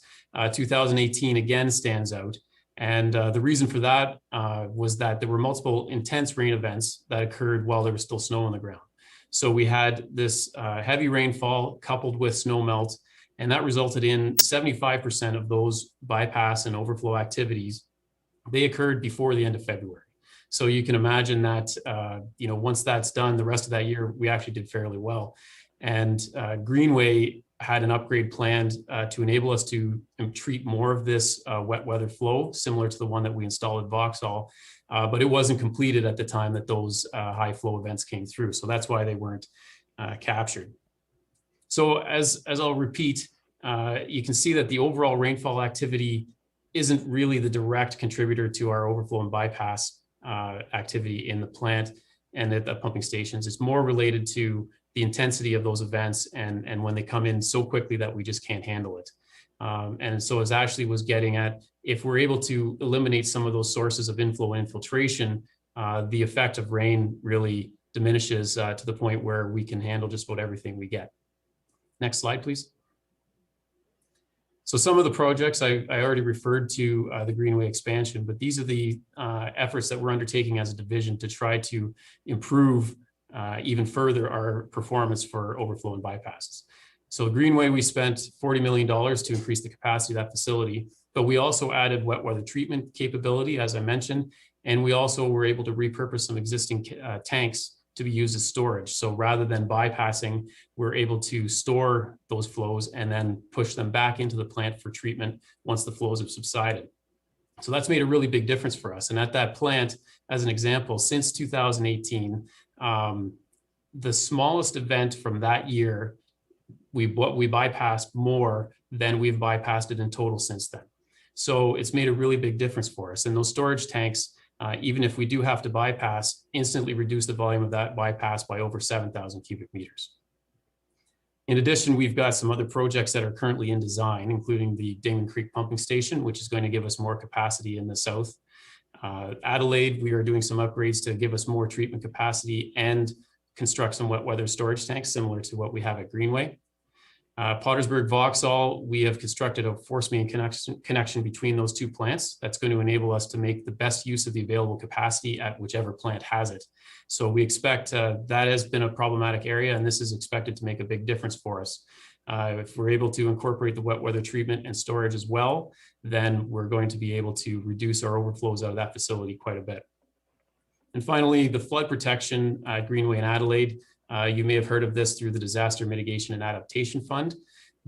2018 again stands out. And the reason for that was that there were multiple intense rain events that occurred while there was still snow on the ground. So we had this heavy rainfall coupled with snow melt, and that resulted in 75% of those bypass and overflow activities. They occurred before the end of February. So you can imagine that, once that's done, the rest of that year, we actually did fairly well. And Greenway had an upgrade planned to enable us to treat more of this wet weather flow, similar to the one that we installed at Vauxhall, but it wasn't completed at the time that those high flow events came through. So that's why they weren't captured. So as I'll repeat, you can see that the overall rainfall activity isn't really the direct contributor to our overflow and bypass activity in the plant and at the pumping stations. It's more related to the intensity of those events and when they come in so quickly that we just can't handle it. And so as Ashley was getting at, if we're able to eliminate some of those sources of inflow and infiltration, the effect of rain really diminishes to the point where we can handle just about everything we get. Next slide, please. So some of the projects I already referred to the Greenway expansion, but these are the efforts that we're undertaking as a division to try to improve even further our performance for overflow and bypasses. So Greenway, we spent $40 million to increase the capacity of that facility, but we also added wet weather treatment capability, as I mentioned, and we also were able to repurpose some existing tanks to be used as storage. So rather than bypassing, we're able to store those flows and then push them back into the plant for treatment once the flows have subsided. So that's made a really big difference for us. And at that plant, as an example, since 2018, the smallest event from that year, we bypassed more than we've bypassed it in total since then. So it's made a really big difference for us. And those storage tanks, even if we do have to bypass, instantly reduce the volume of that bypass by over 7,000 cubic meters. In addition, we've got some other projects that are currently in design, including the Damon Creek Pumping Station, which is going to give us more capacity in the south. Adelaide, we are doing some upgrades to give us more treatment capacity and construct some wet weather storage tanks similar to what we have at Greenway. Pottersburg, Vauxhall, we have constructed a force main connection between those two plants. That's going to enable us to make the best use of the available capacity at whichever plant has it. So we expect that has been a problematic area, and this is expected to make a big difference for us. If we're able to incorporate the wet weather treatment and storage as well, then we're going to be able to reduce our overflows out of that facility quite a bit. And finally, the flood protection at Greenway and Adelaide. You may have heard of this through the Disaster Mitigation and Adaptation Fund.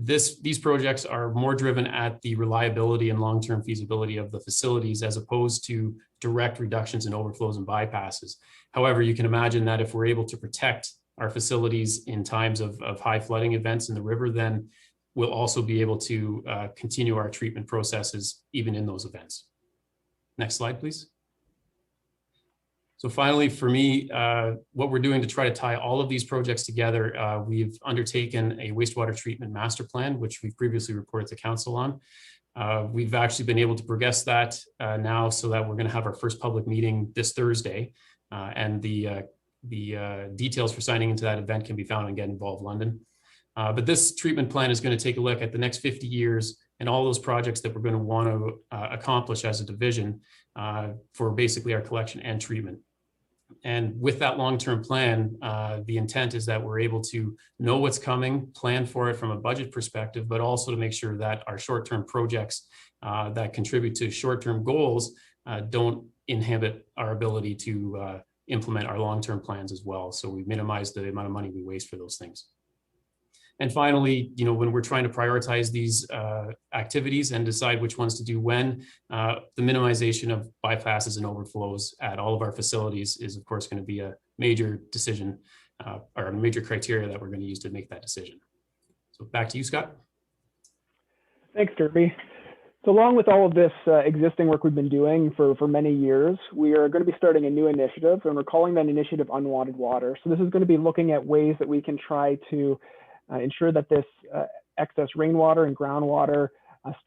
These projects are more driven at the reliability and long-term feasibility of the facilities as opposed to direct reductions in overflows and bypasses. However, you can imagine that if we're able to protect our facilities in times of high flooding events in the river, then we'll also be able to continue our treatment processes even in those events. Next slide, please. So finally, for me, what we're doing to try to tie all of these projects together, we've undertaken a wastewater treatment master plan, which we've previously reported to council on. We've actually been able to progress that now so that we're going to have our first public meeting this Thursday. And the details for signing into that event can be found on Get Involved London. But this treatment plan is going to take a look at the next 50 years and all those projects that we're going to want to accomplish as a division for basically our collection and treatment. And with that long-term plan, the intent is that we're able to know what's coming, plan for it from a budget perspective, but also to make sure that our short-term projects that contribute to short-term goals don't inhibit our ability to implement our long-term plans as well. So we minimize the amount of money we waste for those things. And finally, when we're trying to prioritize these activities and decide which ones to do when, the minimization of bypasses and overflows at all of our facilities is, of course, going to be a major decision or a major criteria that we're going to use to make that decision. So back to you, Scott. Thanks, Kirby. So along with all of this existing work we've been doing for many years, we are going to be starting a new initiative, and we're calling that initiative Unwanted Water. So this is going to be looking at ways that we can try to ensure that this excess rainwater and groundwater,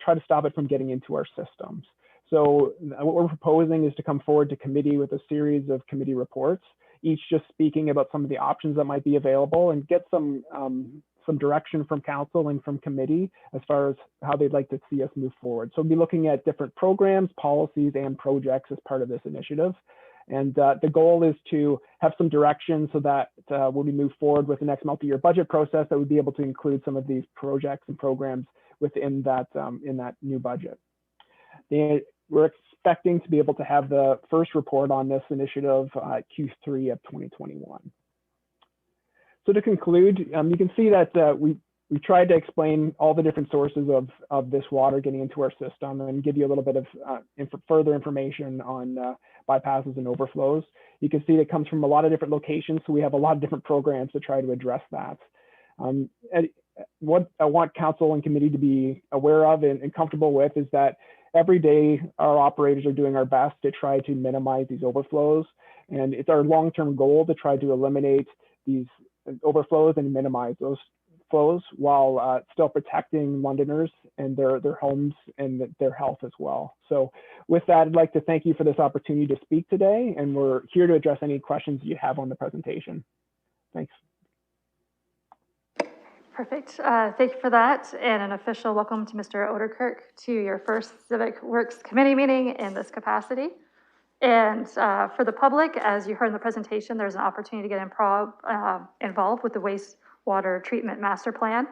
try to stop it from getting into our systems. So what we're proposing is to come forward to committee with a series of committee reports, each just speaking about some of the options that might be available and get some direction from council and from committee as far as how they'd like to see us move forward. So we'll be looking at different programs, policies, and projects as part of this initiative. And the goal is to have some direction so that when we move forward with the next multi-year budget process, that we'd be able to include some of these projects and programs within that in that new budget. We're expecting to be able to have the first report on this initiative Q3 of 2021. So to conclude, you can see that we tried to explain all the different sources of this water getting into our system and give you a little bit of further information on bypasses and overflows. You can see it comes from a lot of different locations, so we have a lot of different programs to try to address that. And what I want council and committee to be aware of and comfortable with is that every day our operators are doing our best to try to minimize these overflows. And it's our long-term goal to try to eliminate these overflows and minimize those flows while still protecting Londoners and their homes and their health as well. So with that, I'd like to thank you for this opportunity to speak today, and we're here to address any questions you have on the presentation. Thanks. Perfect. Thank you for that. And an official welcome to Mr. Oderkirk to your first Civic Works Committee meeting in this capacity. And for the public, as you heard in the presentation, there's an opportunity to get involved with the Wastewater Treatment Master Plan.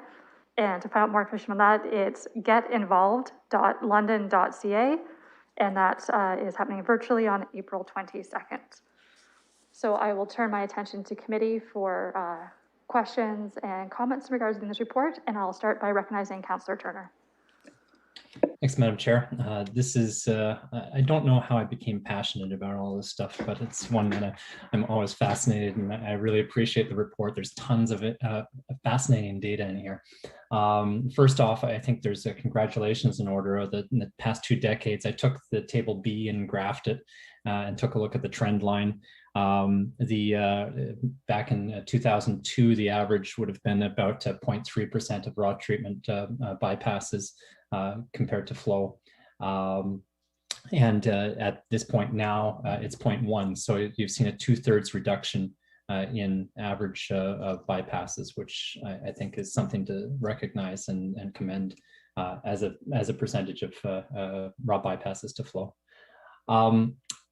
And to find out more information on that, it's getinvolved.london.ca. And that is happening virtually on April 22nd. So I will turn my attention to committee for questions and comments in regards to this report. And I'll start by recognizing Councillor Turner. Thanks, Madam Chair. This is, I don't know how I became passionate about all this stuff, but it's one that I'm always fascinated, and I really appreciate the report. There's tons of it, fascinating data in here. First off, I think there's a congratulations in order of in the past 2 decades. I took the table B and graphed it and took a look at the trend line. Back in 2002, the average would have been about 0.3% of raw treatment bypasses compared to flow. And at this point now, it's 0.1. So you've seen a 2/3 reduction in average bypasses, which I think is something to recognize and commend as a percentage of raw bypasses to flow.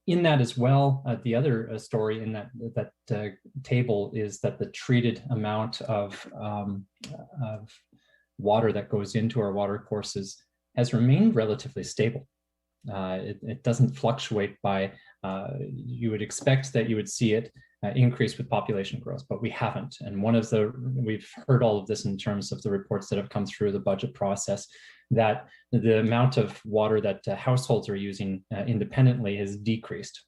In that as well, the other story in that table is that the treated amount of water that goes into our water courses has remained relatively stable. It doesn't fluctuate by, you would expect that you would see it increase with population growth, but we haven't. And we've heard all of this in terms of the reports that have come through the budget process, that the amount of water that households are using independently has decreased.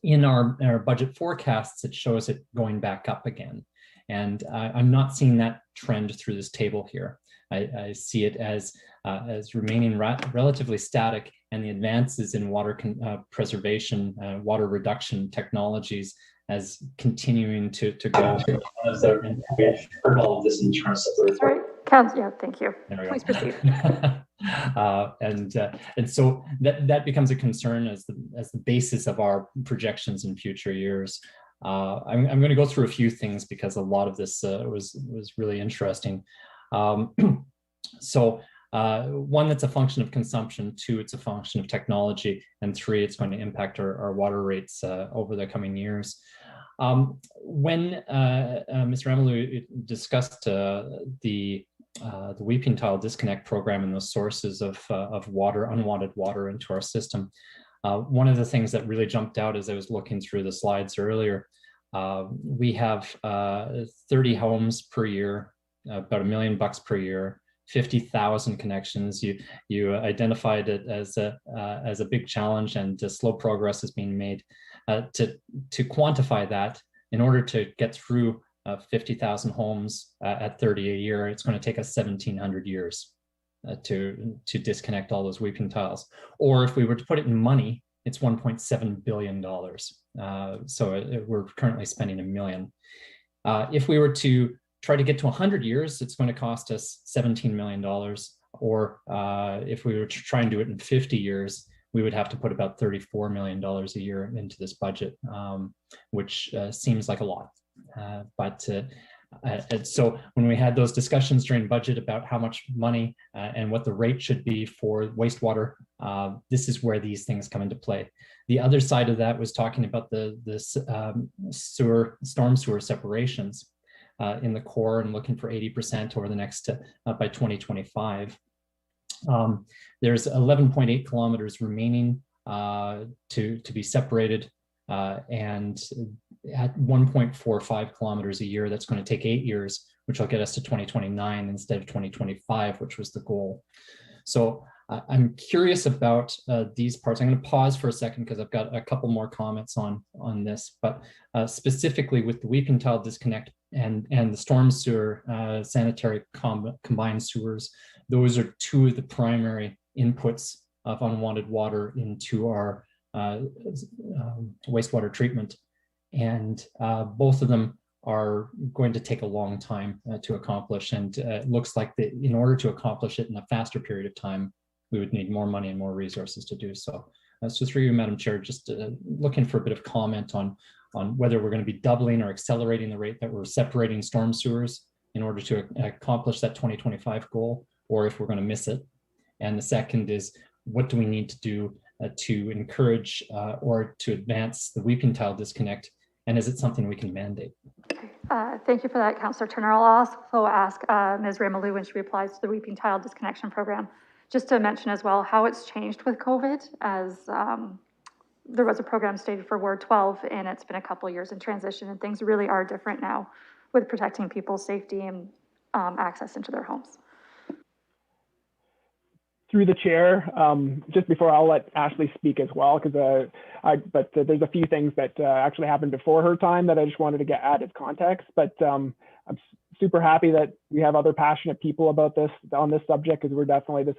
In our budget forecasts, it shows it going back up again. And I'm not seeing that trend through this table here. I see it as remaining relatively static, and the advances in water preservation, water reduction technologies as continuing to go. And we've heard all of this in terms of the report. Yeah, thank you. Please proceed. And so that becomes a concern as the basis of our projections in future years. I'm going to go through a few things because a lot of this was really interesting. So one, that's a function of consumption. 2, it's a function of technology. And 3, it's going to impact our water rates over the coming years. When Mr. Amalu discussed the Weeping Tile Disconnect program and the sources of water, unwanted water into our system, one of the things that really jumped out as I was looking through the slides earlier, we have 30 homes per year, about $1 million per year, 50,000 connections. You identified it as a big challenge, and slow progress is being made. To quantify that, in order to get through 50,000 homes at 30 a year, it's going to take us 1,700 years to disconnect all those weeping tiles. Or if we were to put it in money, it's $1.7 billion. So we're currently spending $1 million. If we were to try to get to 100 years, it's going to cost us $17 million. Or if we were to try and do it in 50 years, we would have to put about $34 million a year into this budget, which seems like a lot. So when we had those discussions during budget about how much money and what the rate should be for wastewater, this is where these things come into play. The other side of that was talking about the storm sewer separations in the core, and looking for 80% over the next by 2025. There's 11.8 kilometers remaining to be separated, and at 1.45 kilometers a year, that's going to take 8 years, which will get us to 2029 instead of 2025, which was the goal. So I'm curious about these parts. I'm going to pause for a second because I've got a couple more comments on this, but specifically with the Weeping Tile Disconnect and the storm sewer sanitary combined sewers, those are 2 of the primary inputs of unwanted water into our wastewater treatment. And both of them are going to take a long time to accomplish. And it looks like that in order to accomplish it in a faster period of time, we would need more money and more resources to do so. So through you, Madam Chair, just looking for a bit of comment on whether we're going to be doubling or accelerating the rate that we're separating storm sewers in order to accomplish that 2025 goal, or if we're going to miss it. And the second is, what do we need to do to encourage or to advance the weeping tile disconnect? And is it something we can mandate? Thank you for that, Councillor Turner. I'll also ask Ms. Ramalou when she replies to the weeping tile disconnection program, just to mention as well how it's changed with COVID, as there was a program stated for Ward 12, and it's been a couple of years in transition, and things really are different now with protecting people's safety and access into their homes. Through the chair, just before I'll let Ashley speak as well, because but there's a few things that actually happened before her time that I just wanted to get added context. But I'm super happy that we have other passionate people about this on this subject, because we're definitely this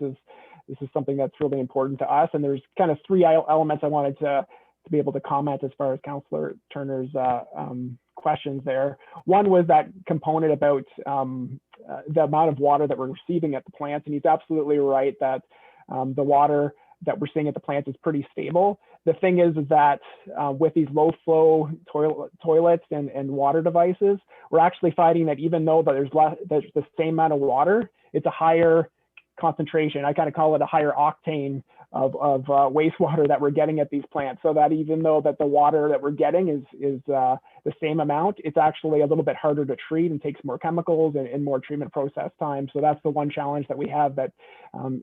is something that's really important to us. And there's kind of three elements I wanted to be able to comment as far as Councillor Turner's questions there. One was that component about the amount of water that we're receiving at the plants, and he's absolutely right that the water that we're seeing at the plants is pretty stable. The thing is that with these low flow toilets and water devices, we're actually finding that even though there's the same amount of water, it's a higher concentration. I kind of call it a higher octane of wastewater that we're getting at these plants. So that even though that the water that we're getting is the same amount, it's actually a little bit harder to treat and takes more chemicals and more treatment process time. So that's the one challenge that we have that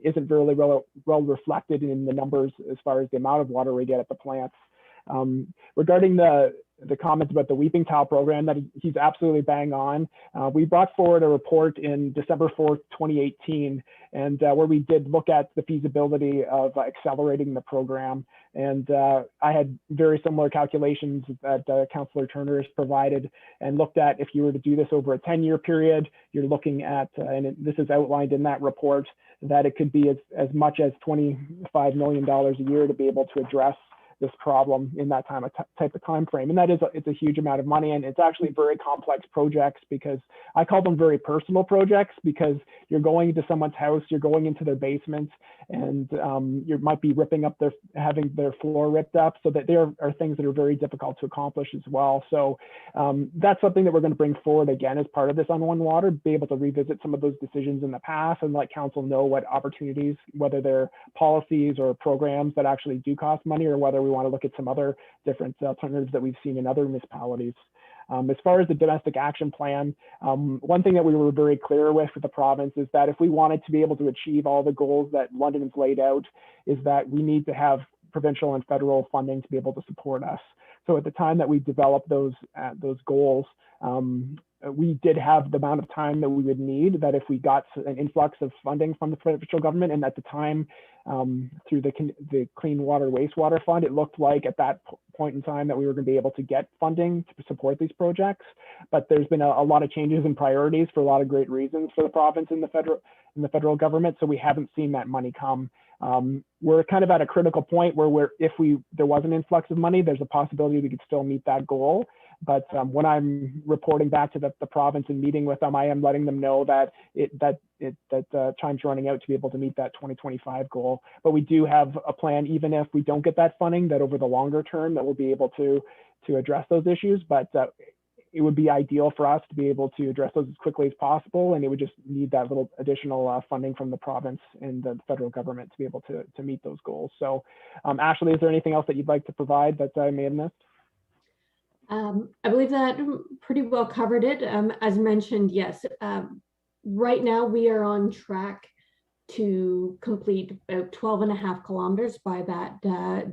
isn't really well reflected in the numbers as far as the amount of water we get at the plants. Regarding the comments about the weeping tile program, that he's absolutely bang on. We brought forward a report in December 4th, 2018, and where we did look at the feasibility of accelerating the program. And I had very similar calculations that Councillor Turner has provided, and looked at if you were to do this over a 10-year period, you're looking at, and this is outlined in that report, that it could be as much as $25 million a year to be able to address this problem in that type of time frame. And it's a huge amount of money, and it's actually very complex projects, because I call them very personal projects, because you're going into someone's house, you're going into their basement, and you might be having their floor ripped up. So that there are things that are very difficult to accomplish as well. So that's something that we're going to bring forward again as part of this Unwanted, be able to revisit some of those decisions in the past and let council know what opportunities, whether they're policies or programs that actually do cost money, or whether we want to look at some other different alternatives that we've seen in other municipalities. As far as the domestic action plan, one thing that we were very clear with the province is that if we wanted to be able to achieve all the goals that London has laid out, is that we need to have provincial and federal funding to be able to support us. So at the time that we developed those goals, we did have the amount of time that we would need, that if we got an influx of funding from the provincial government, and at the time through the Clean Water Wastewater Fund, it looked like at that point in time that we were going to be able to get funding to support these projects. But there's been a lot of changes in priorities for a lot of great reasons for the province and the federal government, so we haven't seen that money come. We're kind of at a critical point where if there was an influx of money, there's a possibility we could still meet that goal. But when I'm reporting back to the province and meeting with them, I am letting them know that time's running out to be able to meet that 2025 goal. But we do have a plan, even if we don't get that funding, that over the longer term that we'll be able to address those issues. But it would be ideal for us to be able to address those as quickly as possible, and it would just need that little additional funding from the province and the federal government to be able to meet those goals. So, Ashley, is there anything else that you'd like to provide that I may have missed? I believe that pretty well covered it. As mentioned, yes, right now we are on track to complete about 12.5 kilometers by that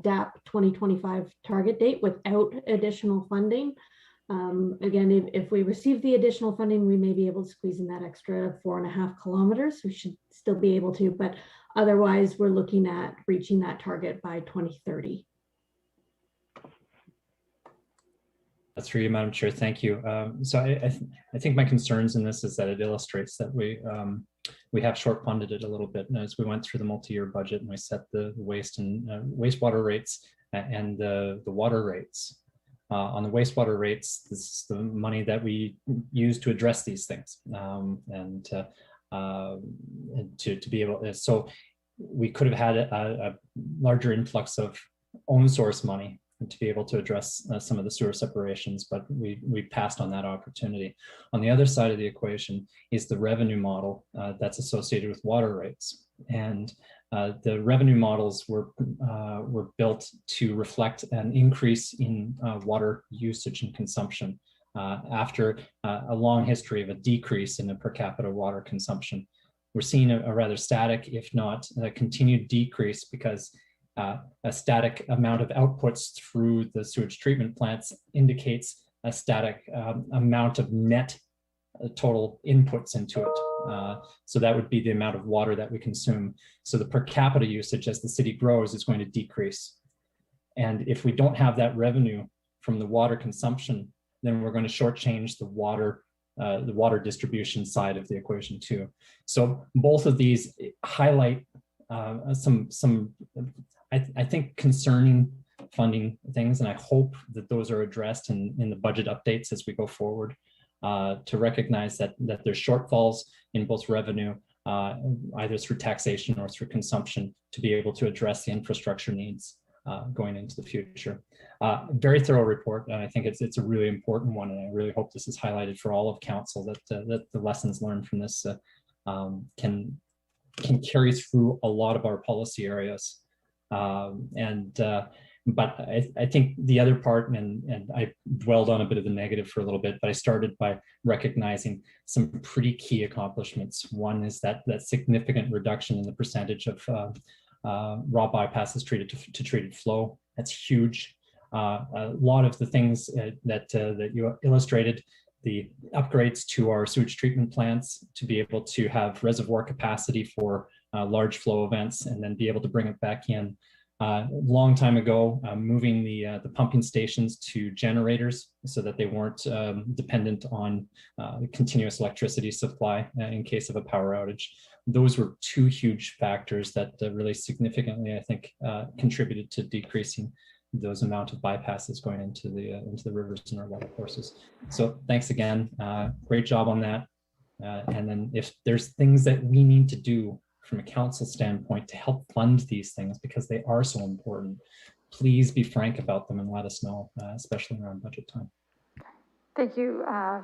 DAP 2025 target date without additional funding. Again, if we receive the additional funding, we may be able to squeeze in that extra 4.5 kilometers. We should still be able to, but otherwise we're looking at reaching that target by 2030. That's for you, Madam Chair. Thank you. So I think my concerns in this is that it illustrates that we have short funded it a little bit. And as we went through the multi-year budget and we set the waste and wastewater rates and the water rates, On the wastewater rates, this is the money that we use to address these things, and to be able to, so we could have had a larger influx of own source money to be able to address some of the sewer separations, but we passed on that opportunity. On the other side of the equation is the revenue model that's associated with water rates. And the revenue models were built to reflect an increase in water usage and consumption after a long history of a decrease in the per capita water consumption. We're seeing a rather static, if not a continued decrease, because a static amount of outputs through the sewage treatment plants indicates a static amount of net total inputs into it. So that would be the amount of water that we consume. So the per capita usage as the city grows is going to decrease. And if we don't have that revenue from the water consumption, then we're going to shortchange the water distribution side of the equation too. So both of these highlight some I think concerning funding things, and I hope that those are addressed in the budget updates as we go forward, to recognize that there's shortfalls in both revenue, either through taxation or through consumption, to be able to address the infrastructure needs going into the future. Very thorough report, and I think it's a really important one, and I really hope this is highlighted for all of council, that the lessons learned from this can carry through a lot of our policy areas. But I think the other part, and I dwelled on a bit of the negative for a little bit, but I started by recognizing some pretty key accomplishments. One is that significant reduction in the percentage of raw bypasses treated to treated flow. That's huge. A lot of the things that you illustrated, the upgrades to our sewage treatment plants to be able to have reservoir capacity for large flow events and then be able to bring it back in. Long time ago, moving the pumping stations to generators so that they weren't dependent on continuous electricity supply in case of a power outage. Those were two huge factors that really significantly, I think, contributed to decreasing those amount of bypasses going into the rivers and our water courses. So thanks again. Great job on that. And then if there's things that we need to do from a council standpoint to help fund these things, because they are so important, please be frank about them and let us know, especially around budget time. Thank you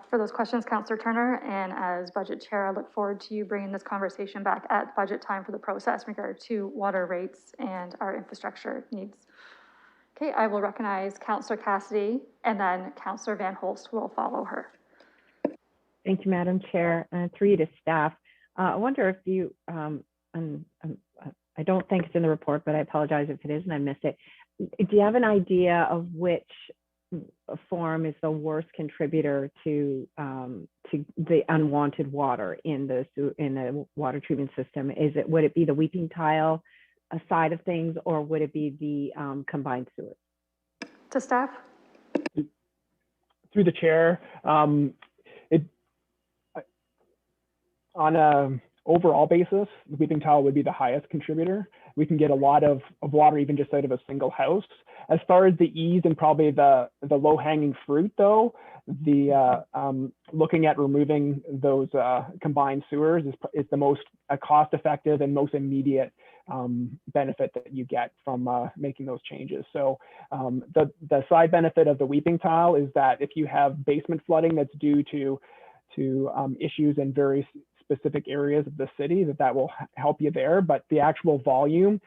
for those questions, Councillor Turner. And as budget chair, I look forward to you bringing this conversation back at budget time for the process in regard to water rates and our infrastructure needs. Okay, I will recognize Councillor Cassidy, and then Councillor Van Holst will follow her. Thank you, Madam Chair. Through you to staff. I wonder if you, I don't think it's in the report, but I apologize if it is and I missed it. Do you have an idea of which form is the worst contributor to the unwanted water in the water treatment system? Would it be the weeping tile side of things, or would it be the combined sewers? To staff. Through the chair, on a overall basis, the weeping tile would be the highest contributor. We can get a lot of water even just out of a single house. As far as the ease and probably the low-hanging fruit, though, the looking at removing those combined sewers is the most cost-effective and most immediate benefit that you get from making those changes. So the side benefit of the weeping tile is that if you have basement flooding that's due to issues in very specific areas of the city, that will help you there. But the actual volume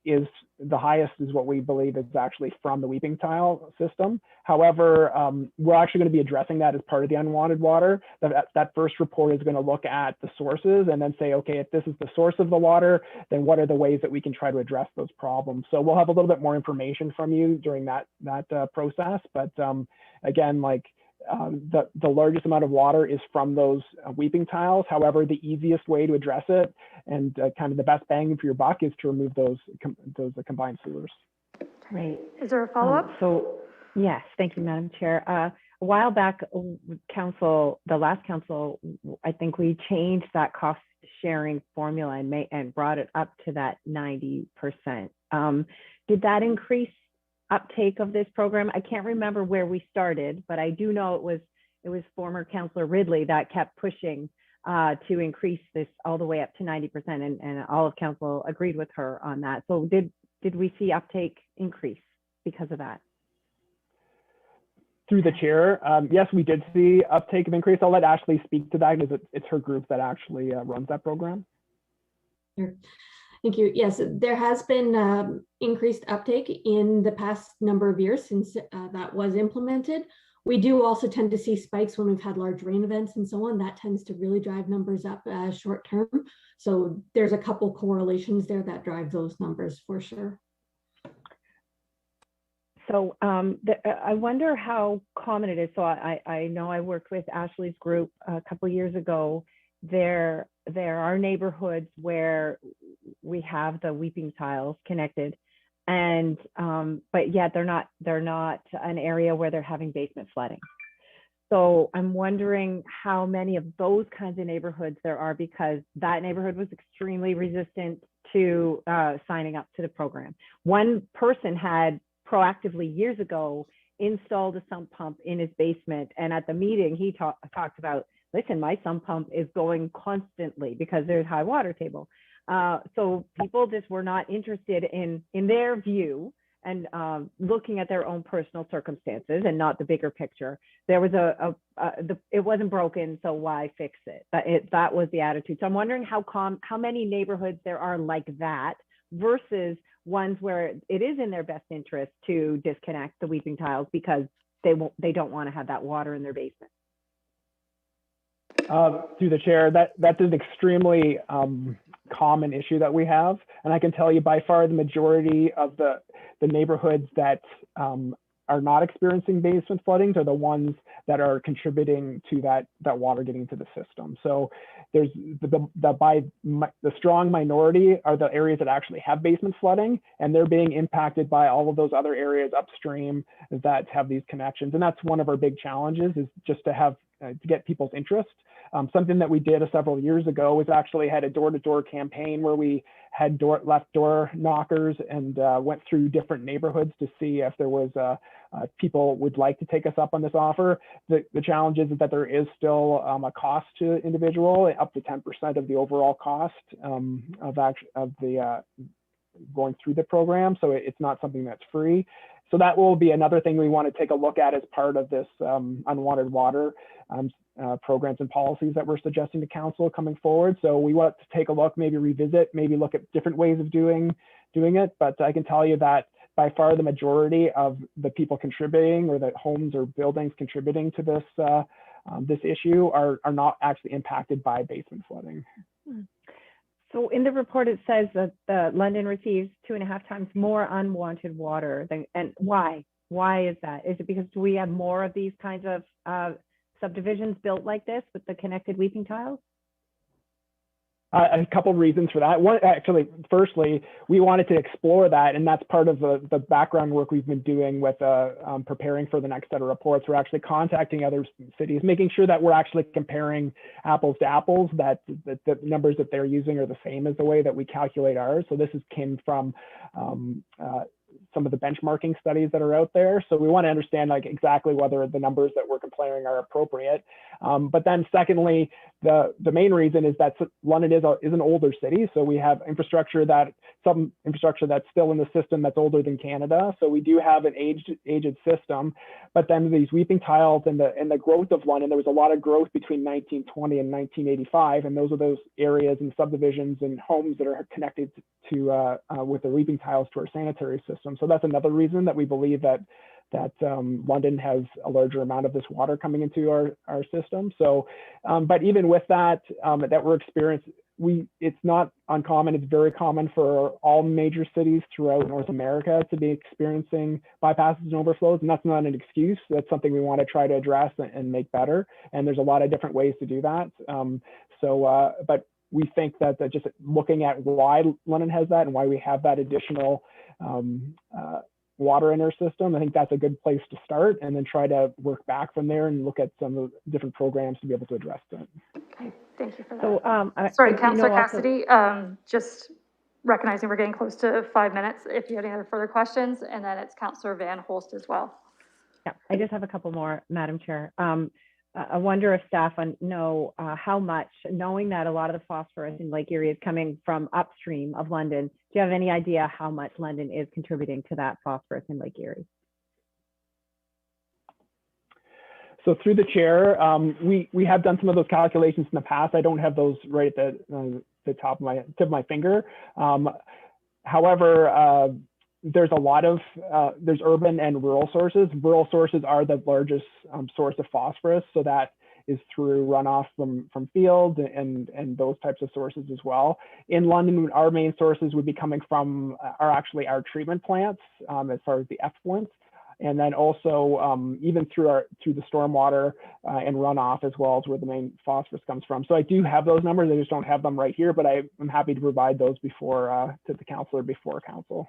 is the highest, is what we believe is actually from the weeping tile system. However, we're actually going to be addressing that as part of the unwanted water. That first report is going to look at the sources and then say, okay, if this is the source of the water, then what are the ways that we can try to address those problems? So we'll have a little bit more information from you during that process. But again, like, the largest amount of water is from those weeping tiles. However, the easiest way to address it and kind of the best bang for your buck is to remove those combined sewers. Great. Is there a follow-up? So yes, thank you, Madam Chair. A while back, the last council, I think we changed that cost sharing formula and brought it up to that 90%. Did that increase uptake of this program. I can't remember where we started, but I do know it was former Councillor Ridley that kept pushing to increase this all the way up to 90%, and all of council agreed with her on that. So did we see uptake increase because of that? Through the chair, yes, we did see uptake of increase. I'll let Ashley speak to that because it's her group that actually runs that program. Sure. Thank you. Yes, there has been increased uptake in the past number of years since that was implemented. We do also tend to see spikes when we've had large rain events and so on. That tends to really drive numbers up short term. So there's a couple correlations there that drive those numbers for sure. So I wonder how common it is. So I know I worked with Ashley's group a couple of years ago. There are neighborhoods where we have the weeping tiles connected, and but yet they're not an area where they're having basement flooding. So I'm wondering how many of those kinds of neighborhoods there are, because that neighborhood was extremely resistant to signing up to the program. One person had proactively years ago installed a sump pump in his basement, and at the meeting he talked about, listen, my sump pump is going constantly because there's high water table. So people just were not interested in their view and looking at their own personal circumstances and not the bigger picture. There was it wasn't broken, so why fix it? That was the attitude. So I'm wondering how many neighborhoods there are like that versus ones where it is in their best interest to disconnect the weeping tiles because they don't want to have that water in their basement. Through the chair, that's an extremely common issue that we have, and I can tell you by far the majority of the neighborhoods that are not experiencing basement floodings are the ones that are contributing to that water getting into the system. So there's the strong minority are the areas that actually have basement flooding, and they're being impacted by all of those other areas upstream that have these connections. And that's one of our big challenges, is just to have to get people's interest. Something that we did several years ago was actually had a door-to-door campaign where we had left door knockers and went through different neighborhoods to see if there was people would like to take us up on this offer. The challenge is that there is still a cost to individual, up to 10% of the overall cost of the going through the program. So it's not something that's free. So that will be another thing we want to take a look at as part of this unwanted water programs and policies that we're suggesting to council coming forward. So we want to take a look, maybe revisit, maybe look at different ways of doing it. But I can tell you that by far the majority of the people contributing, or the homes or buildings contributing to this this issue are not actually impacted by basement flooding. So in the report, it says that London receives 2.5 times more unwanted water and why? Why is that? Is it because we have more of these kinds of subdivisions built like this with the connected weeping tiles? A couple of reasons for that. One, actually, firstly, we wanted to explore that, and that's part of the background work we've been doing with preparing for the next set of reports. We're actually contacting other cities, making sure that we're actually comparing apples to apples, that the numbers that they're using are the same as the way that we calculate ours. So this came from some of the benchmarking studies that are out there. So we want to understand exactly whether the numbers that we're comparing are appropriate. But then secondly, the main reason is that London is an older city. So we have some infrastructure that's still in the system that's older than Canada. So we do have an aged system. But then these weeping tiles and the growth of London, there was a lot of growth between 1920 and 1985. And those are those areas and subdivisions and homes that are connected to with the weeping tiles to our sanitary system. So that's another reason that we believe that London has a larger amount of this water coming into our system. So, but even with that, that we're experiencing, it's not uncommon. It's very common for all major cities throughout North America to be experiencing bypasses and overflows, and that's not an excuse. That's something we want to try to address and make better. And there's a lot of different ways to do that. But we think that just looking at why London has that and why we have that additional water in our system, I think that's a good place to start, and then try to work back from there and look at some of the different programs to be able to address that. Okay, thank you for that. So, sorry, Councillor Cassidy, just recognizing we're getting close to 5 minutes, if you have any other further questions, and then it's Councillor Van Holst as well. Yeah, I just have a couple more, Madam Chair. I wonder if staff know how much, knowing that a lot of the phosphorus in Lake Erie is coming from upstream of London, do you have any idea how much London is contributing to that phosphorus in Lake Erie? So through the chair, we have done some of those calculations in the past. I don't have those right at the top of tip of my finger. However, there's a lot of there's urban and rural sources. Rural sources are the largest source of phosphorus, so that is through runoff from fields and those types of sources as well. In London, our main sources would be coming from are actually our treatment plants as far as the effluents. And then also even through the stormwater and runoff as well as where the main phosphorus comes from. So I do have those numbers. I just don't have them right here, but I'm happy to provide those before to the councillor before council.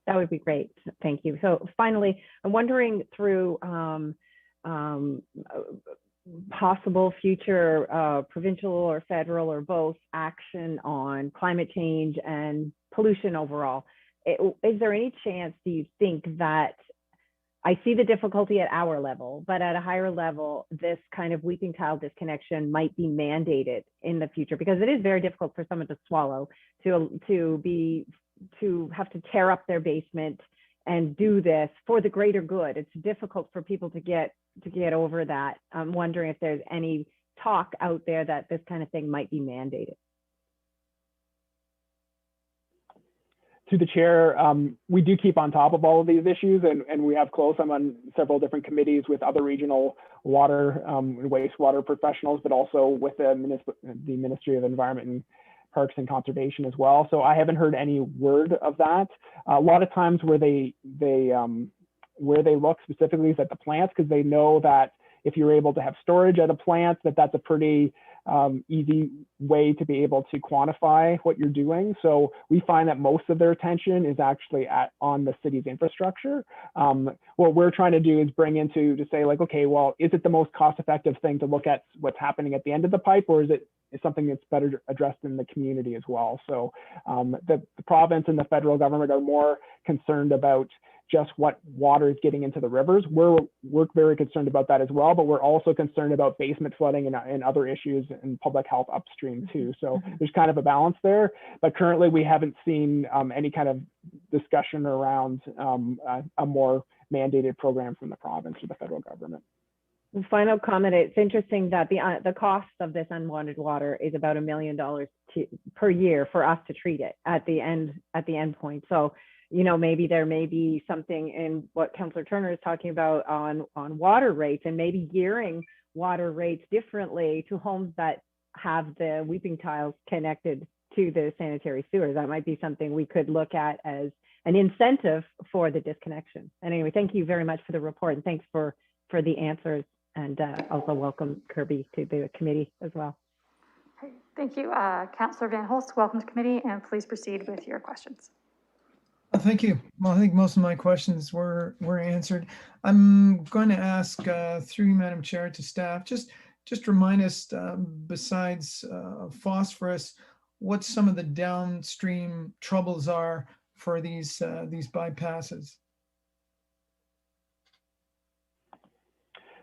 That would be great. Thank you. So finally, I'm wondering through possible future provincial or federal or both action on climate change and pollution overall. Is there any chance, do you think, that I see the difficulty at our level, but at a higher level, this kind of weeping child disconnection might be mandated in the future? Because it is very difficult for someone to swallow, to have to tear up their basement and do this for the greater good. It's difficult for people to get over that. I'm wondering if there's any talk out there that this kind of thing might be mandated. To the chair, we do keep on top of all of these issues, and we have close. I'm on several different committees with other regional water and wastewater professionals, but also with the Ministry of Environment and Parks and Conservation as well. So I haven't heard any word of that. A lot of times where they look specifically is at the plants, because they know that if you're able to have storage at a plant, that's a pretty easy way to be able to quantify what you're doing. So we find that most of their attention is actually on the city's infrastructure. What we're trying to do is bring into to say, like, okay, well, is it the most cost-effective thing to look at what's happening at the end of the pipe, or is something that's better addressed in the community as well? So the province and the federal government are more concerned about just what water is getting into the rivers. We're very concerned about that as well, but we're also concerned about basement flooding and other issues and public health upstream too. So there's kind of a balance there, but currently we haven't seen any kind of discussion around a more mandated program from the province or the federal government. Final comment, it's interesting that the cost of this unwanted water is about $1 million per year for us to treat it at the end point. So, you know, maybe there may be something in what Councillor Turner is talking about on water rates, and maybe gearing water rates differently to homes that have the weeping tiles connected to the sanitary sewer. That might be something we could look at as an incentive for the disconnection. And anyway, thank you very much for the report, and thanks for the answers, and also welcome Kirby to the committee as well. Okay, thank you. Councillor Van Holst, welcome to committee, and please proceed with your questions. Thank you. Well, I think most of my questions were answered. I'm going to ask through you, Madam Chair, to staff, just remind us, besides phosphorus, what some of the downstream troubles are for these bypasses.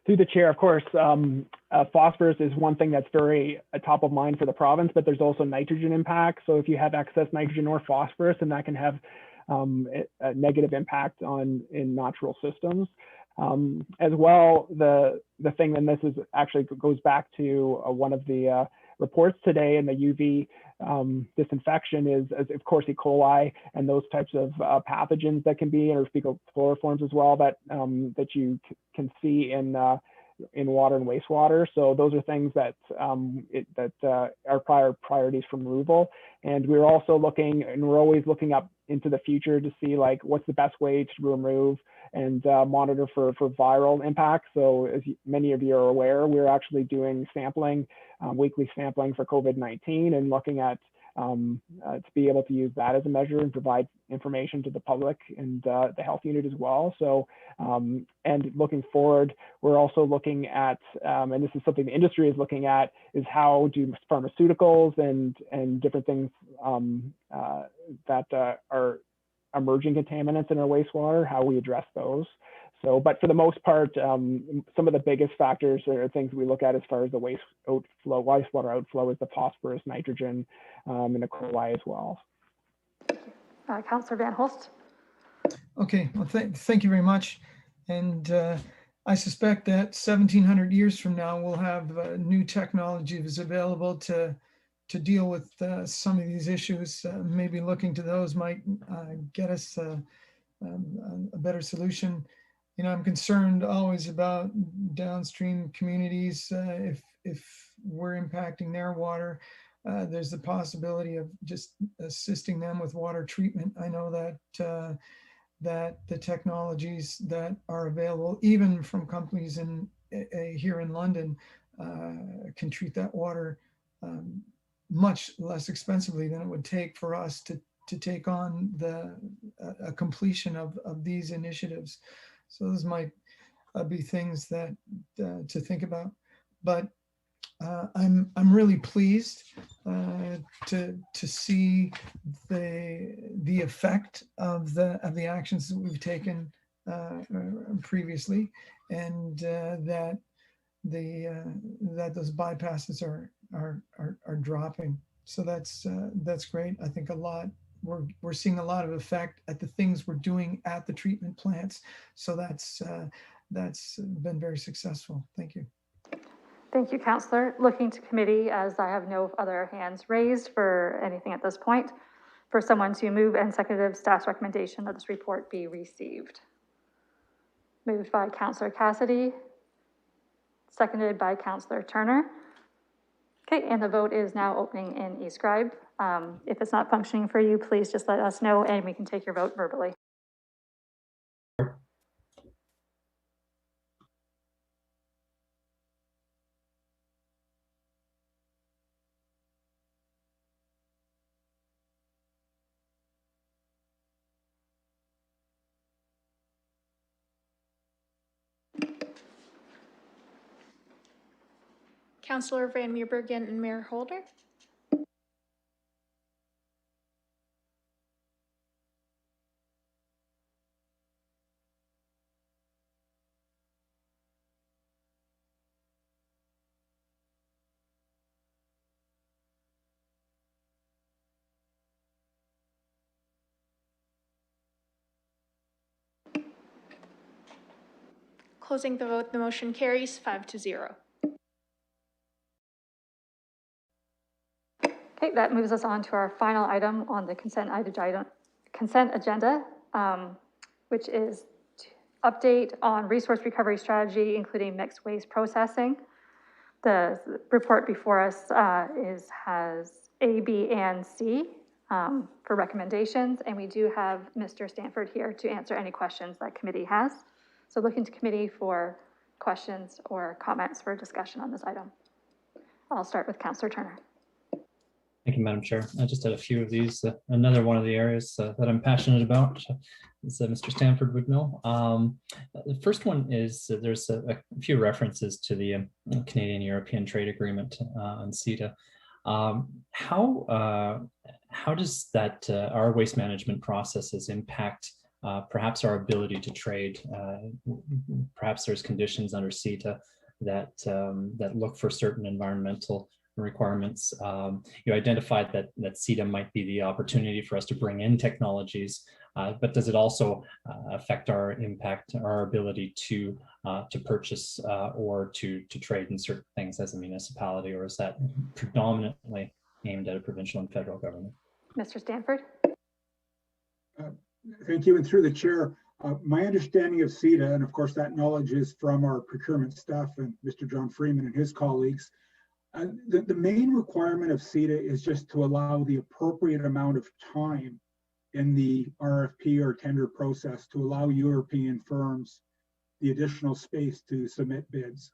Through the chair, of course, phosphorus is one thing that's very top of mind for the province, but there's also nitrogen impact. So if you have excess nitrogen or phosphorus, then that can have a negative impact in natural systems. As well, the thing, and this is actually goes back to one of the reports today in the UV disinfection is of course E. coli and those types of pathogens that can be, or fecal chloroforms as well, that you can see in water and wastewater. So those are things that are priorities for removal. And we're also looking, and we're always looking up into the future to see like what's the best way to remove and monitor for viral impacts. So as many of you are aware, we're actually doing sampling, weekly sampling for COVID-19, and looking at to be able to use that as a measure and provide information to the public and the health unit as well. So, and looking forward, we're also looking at, and this is something the industry is looking at, is how do pharmaceuticals and different things that are emerging contaminants in our wastewater, how we address those. So, but for the most part, some of the biggest factors or things we look at as far as the wastewater outflow is the phosphorus, nitrogen, and the coli as well. Councillor Van Holst. Okay, well, thank you very much. And I suspect that 1700 years from now, we'll have new technologies available to deal with some of these issues. Maybe looking to those might get us a better solution. You know, I'm concerned always about downstream communities. If we're impacting their water, there's the possibility of just assisting them with water treatment. I know that that the technologies that are available, even from companies here in London, can treat that water much less expensively than it would take for us to take on a completion of these initiatives. So those might be things that to think about. But I'm really pleased to see the effect of the actions that we've taken previously, and that those bypasses are dropping. So that's great. I think we're seeing a lot of effect at the things we're doing at the treatment plants. So that's been very successful. Thank you. Thank you, Councillor. Looking to committee, as I have no other hands raised for anything at this point, for someone to move and seconded staff's recommendation that this report be received. Moved by Councillor Cassidy, seconded by Councillor Turner. Okay, and the vote is now opening in eScribe. If it's not functioning for you, please just let us know and we can take your vote verbally. Councillor Van Meerbergen and Mayor Holder. Closing the vote, the motion carries 5-0. Okay, that moves us on to our final item on the consent agenda, which is update on resource recovery strategy, including mixed waste processing. The report before us has A, B, and C for recommendations, and we do have Mr. Stanford here to answer any questions that committee has. So looking to committee for questions or comments for discussion on this item. I'll start with Councillor Turner. Thank you, Madam Chair. I just had a few of these. Another one of the areas that I'm passionate about, as Mr. Stanford would know. The first one is there's a few references to the Canadian-European Trade Agreement on CETA. How does that our waste management processes impact perhaps our ability to trade? Perhaps there's conditions under CETA that that look for certain environmental requirements. You identified that CETA might be the opportunity for us to bring in technologies, but does it also affect our impact, our ability to purchase or to trade in certain things as a municipality, or is that predominantly aimed at a provincial and federal government? Mr. Stanford. Thank you, and through the chair, my understanding of CETA, and of course that knowledge is from our procurement staff and Mr. John Freeman and his colleagues. The main requirement of CETA is just to allow the appropriate amount of time in the RFP or tender process to allow European firms the additional space to submit bids.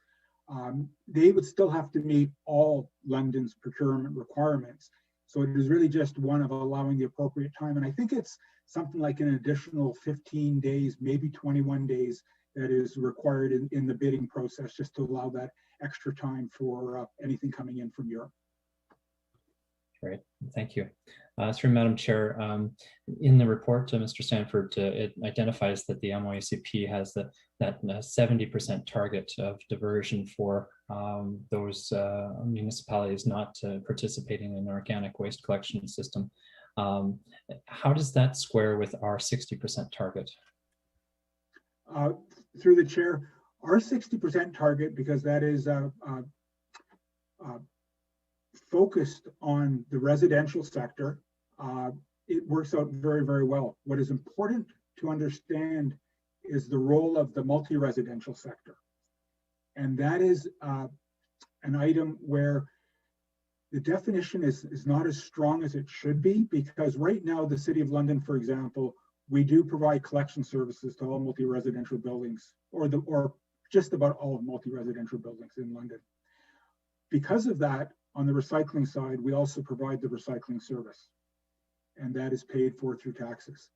They would still have to meet all London's procurement requirements. So it is really just one of allowing the appropriate time. And I think it's something like an additional 15 days, maybe 21 days that is required in the bidding process, just to allow that extra time for anything coming in from Europe. Great, thank you. Through Madam Chair, in the report to Mr. Sanford, it identifies that the MYCP has that 70% target of diversion for those municipalities not participating in an organic waste collection system. How does that square with our 60% target? Through the chair, our 60% target, because that is focused on the residential sector, it works out very, very well. What is important to understand is the role of the multi-residential sector. And that is an item where the definition is not as strong as it should be, because right now the City of London, for example, we do provide collection services to all multi-residential buildings, or just about all multi-residential buildings in London. Because of that, on the recycling side, we also provide the recycling service, and that is paid for through taxes.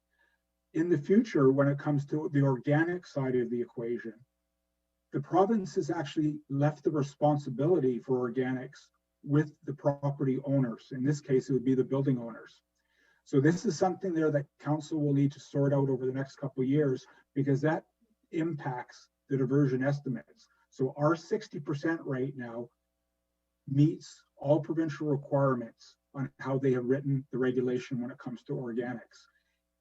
In the future, when it comes to the organic side of the equation, the province has actually left the responsibility for organics with the property owners. In this case, it would be the building owners. So this is something there that council will need to sort out over the next couple of years, because that impacts the diversion estimates. So our 60% right now meets all provincial requirements on how they have written the regulation when it comes to organics.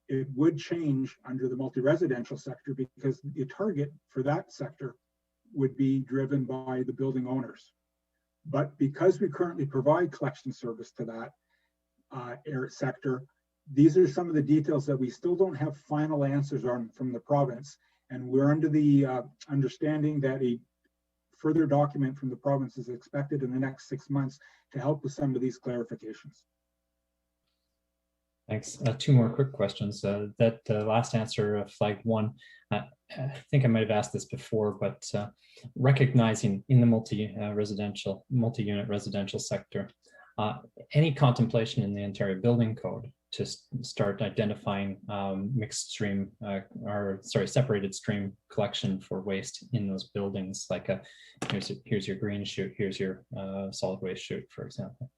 It would change under the multi-residential sector, because the target for that sector would be driven by the building owners. But because we currently provide collection service to that sector, these are some of the details that we still don't have final answers on from the province. And we're under the understanding that a further document from the province is expected in the next 6 months to help with some of these clarifications. Thanks. Two more quick questions. That last answer, flag 1, I think I might have asked this before, but recognizing in the multi-unit residential sector, any contemplation in the Ontario Building Code to start identifying separated stream collection for waste in those buildings, like here's your green chute, here's your solid waste chute, for example.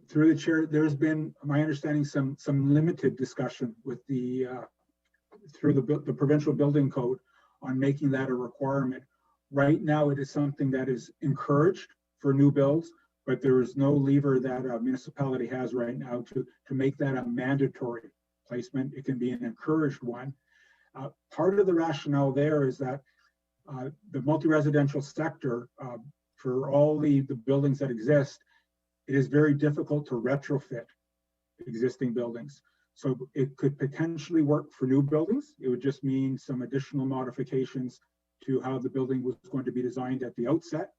Through the chair, there's been, my understanding, some limited discussion with the through the provincial building code on making that a requirement. Right now, it is something that is encouraged for new builds, but there is no lever that a municipality has right now to make that a mandatory placement. It can be an encouraged one. Part of the rationale there is that the multi-residential sector, for all the buildings that exist, it is very difficult to retrofit existing buildings. So it could potentially work for new buildings. It would just mean some additional modifications to how the building was going to be designed at the outset.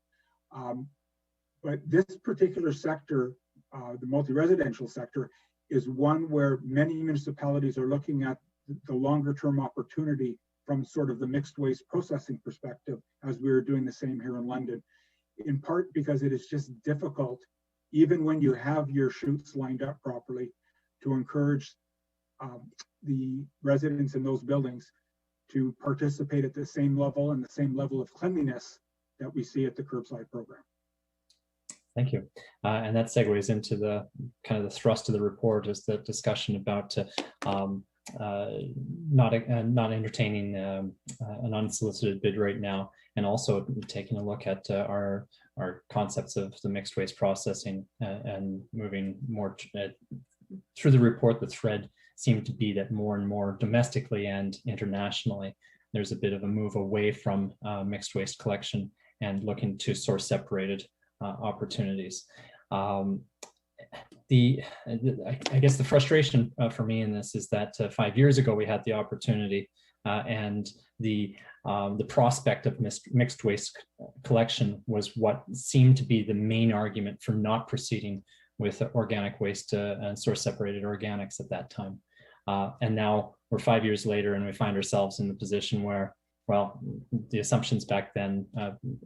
But this particular sector, the multi-residential sector, is one where many municipalities are looking at the longer term opportunity from sort of the mixed waste processing perspective, as we are doing the same here in London, in part because it is just difficult, even when you have your chutes lined up properly, to encourage the residents in those buildings to participate at the same level and the same level of cleanliness that we see at the curbside program. Thank you. And that segues into the kind of the thrust of the report, is the discussion about not entertaining an unsolicited bid right now, and also taking a look at our concepts of the mixed waste processing and moving more through the report. The thread seemed to be that more and more domestically and internationally, there's a bit of a move away from mixed waste collection and looking to source separated opportunities. I guess the frustration for me in this is that 5 years ago we had the opportunity and the prospect of mixed waste collection was what seemed to be the main argument for not proceeding with organic waste and source separated organics at that time. And now we're 5 years later and we find ourselves in the position where, well, the assumptions back then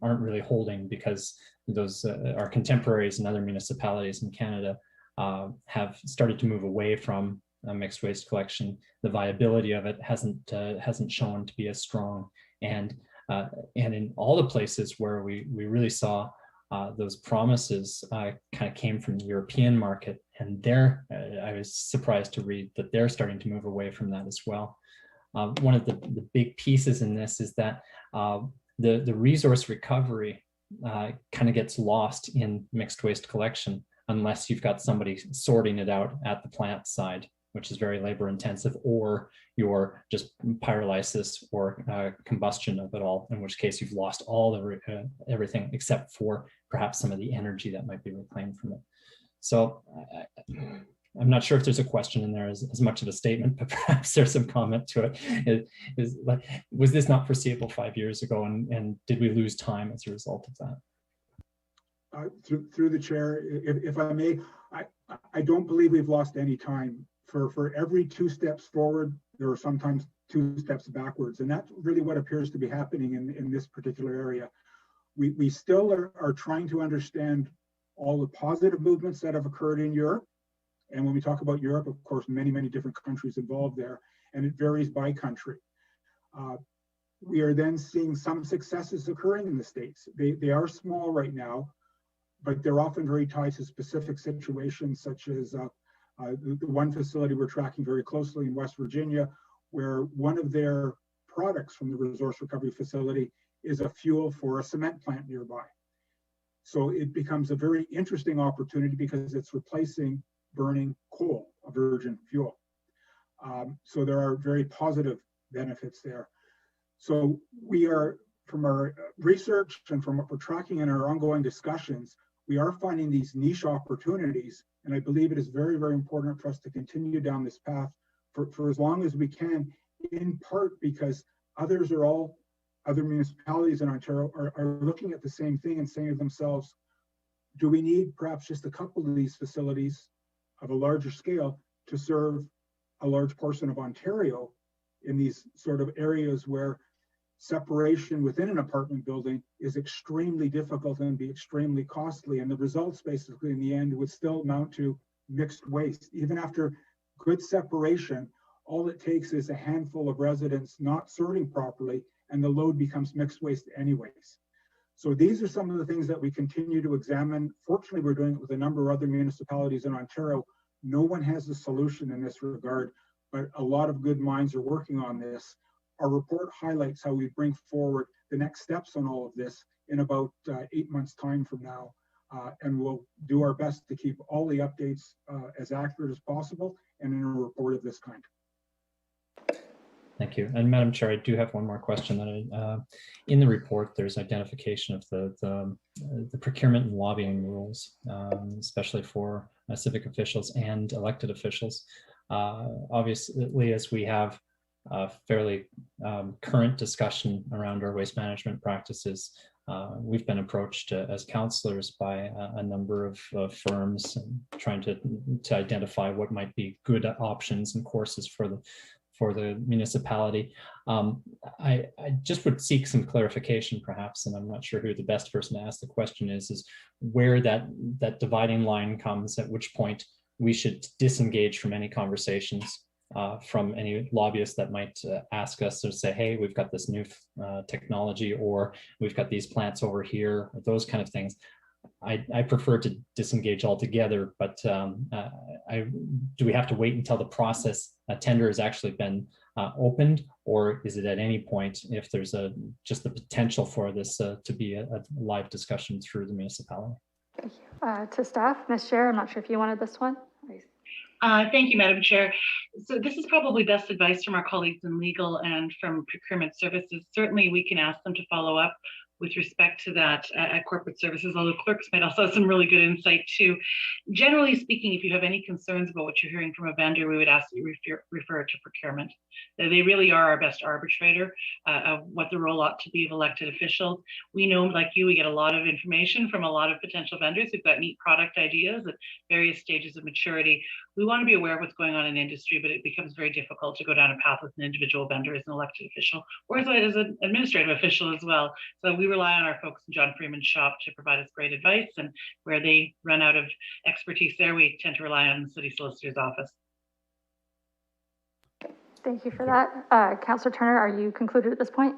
aren't really holding, because those our contemporaries in other municipalities in Canada have started to move away from mixed waste collection. The viability of it hasn't shown to be as strong, and in all the places where we really saw those promises kind of came from the European market, and there I was surprised to read that they're starting to move away from that as well. One of the big pieces in this is that the resource recovery kind of gets lost in mixed waste collection unless you've got somebody sorting it out at the plant side, which is very labor intensive, or your just pyrolysis or combustion of it all, in which case you've lost all the everything except for perhaps some of the energy that might be reclaimed from it. So I'm not sure if there's a question in there as much of a statement, but perhaps there's some comment to it. Was this not foreseeable 5 years ago, and did we lose time as a result of that? Through the chair, if I may, I don't believe we've lost any time. For every 2 steps forward, there are sometimes 2 steps backwards, and that's really what appears to be happening in this particular area. We still are trying to understand all the positive movements that have occurred in Europe. And when we talk about Europe, of course, many different countries involved there, and it varies by country. We are then seeing some successes occurring in the States. They are small right now, but they're often very tied to specific situations, such as the one facility we're tracking very closely in West Virginia, where one of their products from the resource recovery facility is a fuel for a cement plant nearby. So it becomes a very interesting opportunity because it's replacing burning coal, a virgin fuel. So there are very positive benefits there. So we are, from our research and from what we're tracking in our ongoing discussions, we are finding these niche opportunities. And I believe it is very important for us to continue down this path for as long as we can, in part because other municipalities in Ontario are looking at the same thing and saying to themselves, do we need perhaps just a couple of these facilities of a larger scale to serve a large portion of Ontario in these sort of areas where separation within an apartment building is extremely difficult and be extremely costly. And the results basically in the end would still amount to mixed waste. Even after good separation, all it takes is a handful of residents not sorting properly and the load becomes mixed waste anyways. So these are some of the things that we continue to examine. Fortunately, we're doing it with a number of other municipalities in Ontario. No one has a solution in this regard, but a lot of good minds are working on this. Our report highlights how we bring forward the next steps on all of this in about 8 months' time from now. And we'll do our best to keep all the updates as accurate as possible and in a report of this kind. Thank you. And Madam Chair, I do have one more question. That in the report, there's identification of the procurement and lobbying rules, especially for civic officials and elected officials. Obviously, as we have a fairly current discussion around our waste management practices, we've been approached as councillors by a number of firms trying to identify what might be good options and courses for the municipality. I just would seek some clarification perhaps, and I'm not sure who the best person to ask the question is where that dividing line comes, at which point we should disengage from any conversations from any lobbyists that might ask us to say, hey, we've got this new technology, or we've got these plants over here, those kind of things. I prefer to disengage altogether, but do we have to wait until the process, a tender has actually been opened, or is it at any point, if there's just the potential for this to be a live discussion through the municipality? To staff, Ms. Chair, I'm not sure if you wanted this one. Thank you, Madam Chair. So this is probably best advice from our colleagues in legal and from procurement services. Certainly we can ask them to follow up with respect to that at corporate services, although clerks might also have some really good insight too. Generally speaking, if you have any concerns about what you're hearing from a vendor, we would ask that you refer to procurement. They really are our best arbitrator of what the role ought to be of elected officials. We know, like you, we get a lot of information from a lot of potential vendors who've got neat product ideas at various stages of maturity. We want to be aware of what's going on in industry, but it becomes very difficult to go down a path with an individual vendor as an elected official, or as an administrative official as well. So we rely on our folks in John Freeman's shop to provide us great advice, and where they run out of expertise there, we tend to rely on the city solicitor's office. Thank you for that. Councillor Turner, are you concluded at this point?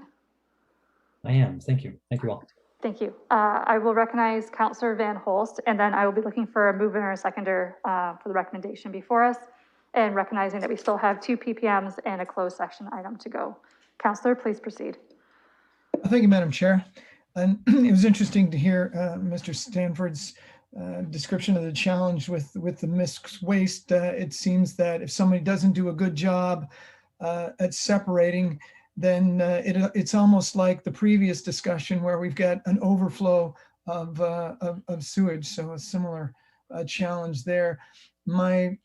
I am. Thank you. Thank you all. Thank you. I will recognize Councillor Van Holst, and then I will be looking for a mover and a seconder for the recommendation before us, and recognizing that we still have 2 PPMs and a closed section item to go. Councillor, please proceed. Thank you, Madam Chair. And it was interesting to hear Mr. Stanford's description of the challenge with the mixed waste. It seems that if somebody doesn't do a good job at separating, then it's almost like the previous discussion where we've got an overflow of sewage. So a similar challenge there. My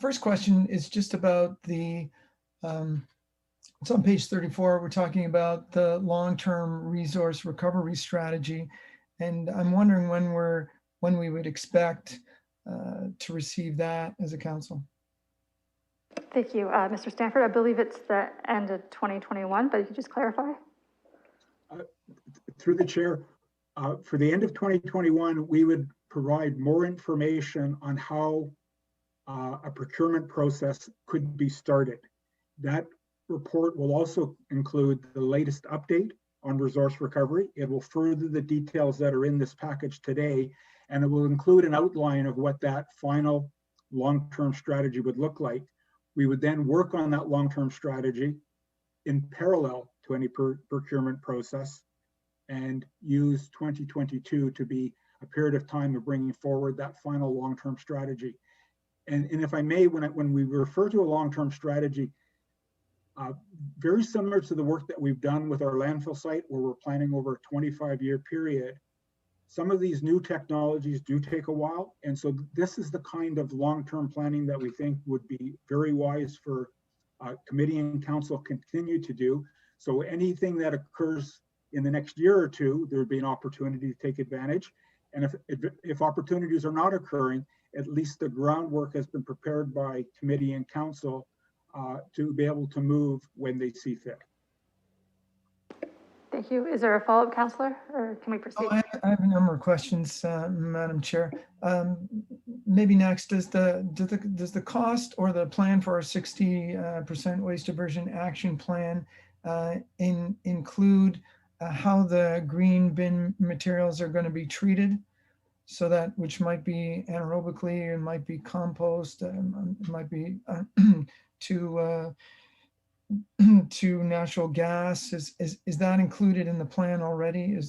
first question is just about the, it's on page 34, we're talking about the long-term resource recovery strategy. And I'm wondering when we would expect to receive that as a council. Thank you. Mr. Stanford, I believe it's the end of 2021, but you could just clarify? Through the chair, for the end of 2021, we would provide more information on how a procurement process could be started. That report will also include the latest update on resource recovery. It will further the details that are in this package today, and it will include an outline of what that final long-term strategy would look like. We would then work on that long-term strategy in parallel to any procurement process and use 2022 to be a period of time of bringing forward that final long-term strategy. And if I may, when we refer to a long-term strategy, very similar to the work that we've done with our landfill site, where we're planning over a 25-year period, some of these new technologies do take a while. And so this is the kind of long-term planning that we think would be very wise for committee and council continue to do. So anything that occurs in the next year or two, there would be an opportunity to take advantage. And if opportunities are not occurring, at least the groundwork has been prepared by committee and council to be able to move when they see fit. Thank you. Is there a follow-up, Councillor, or can we proceed? I have a number of questions, Madam Chair. Maybe next, does the cost or the plan for our 60% waste diversion action plan include how the green bin materials are going to be treated? So that, which might be anaerobically, it might be compost, it might be to natural gas. Is that included in the plan already?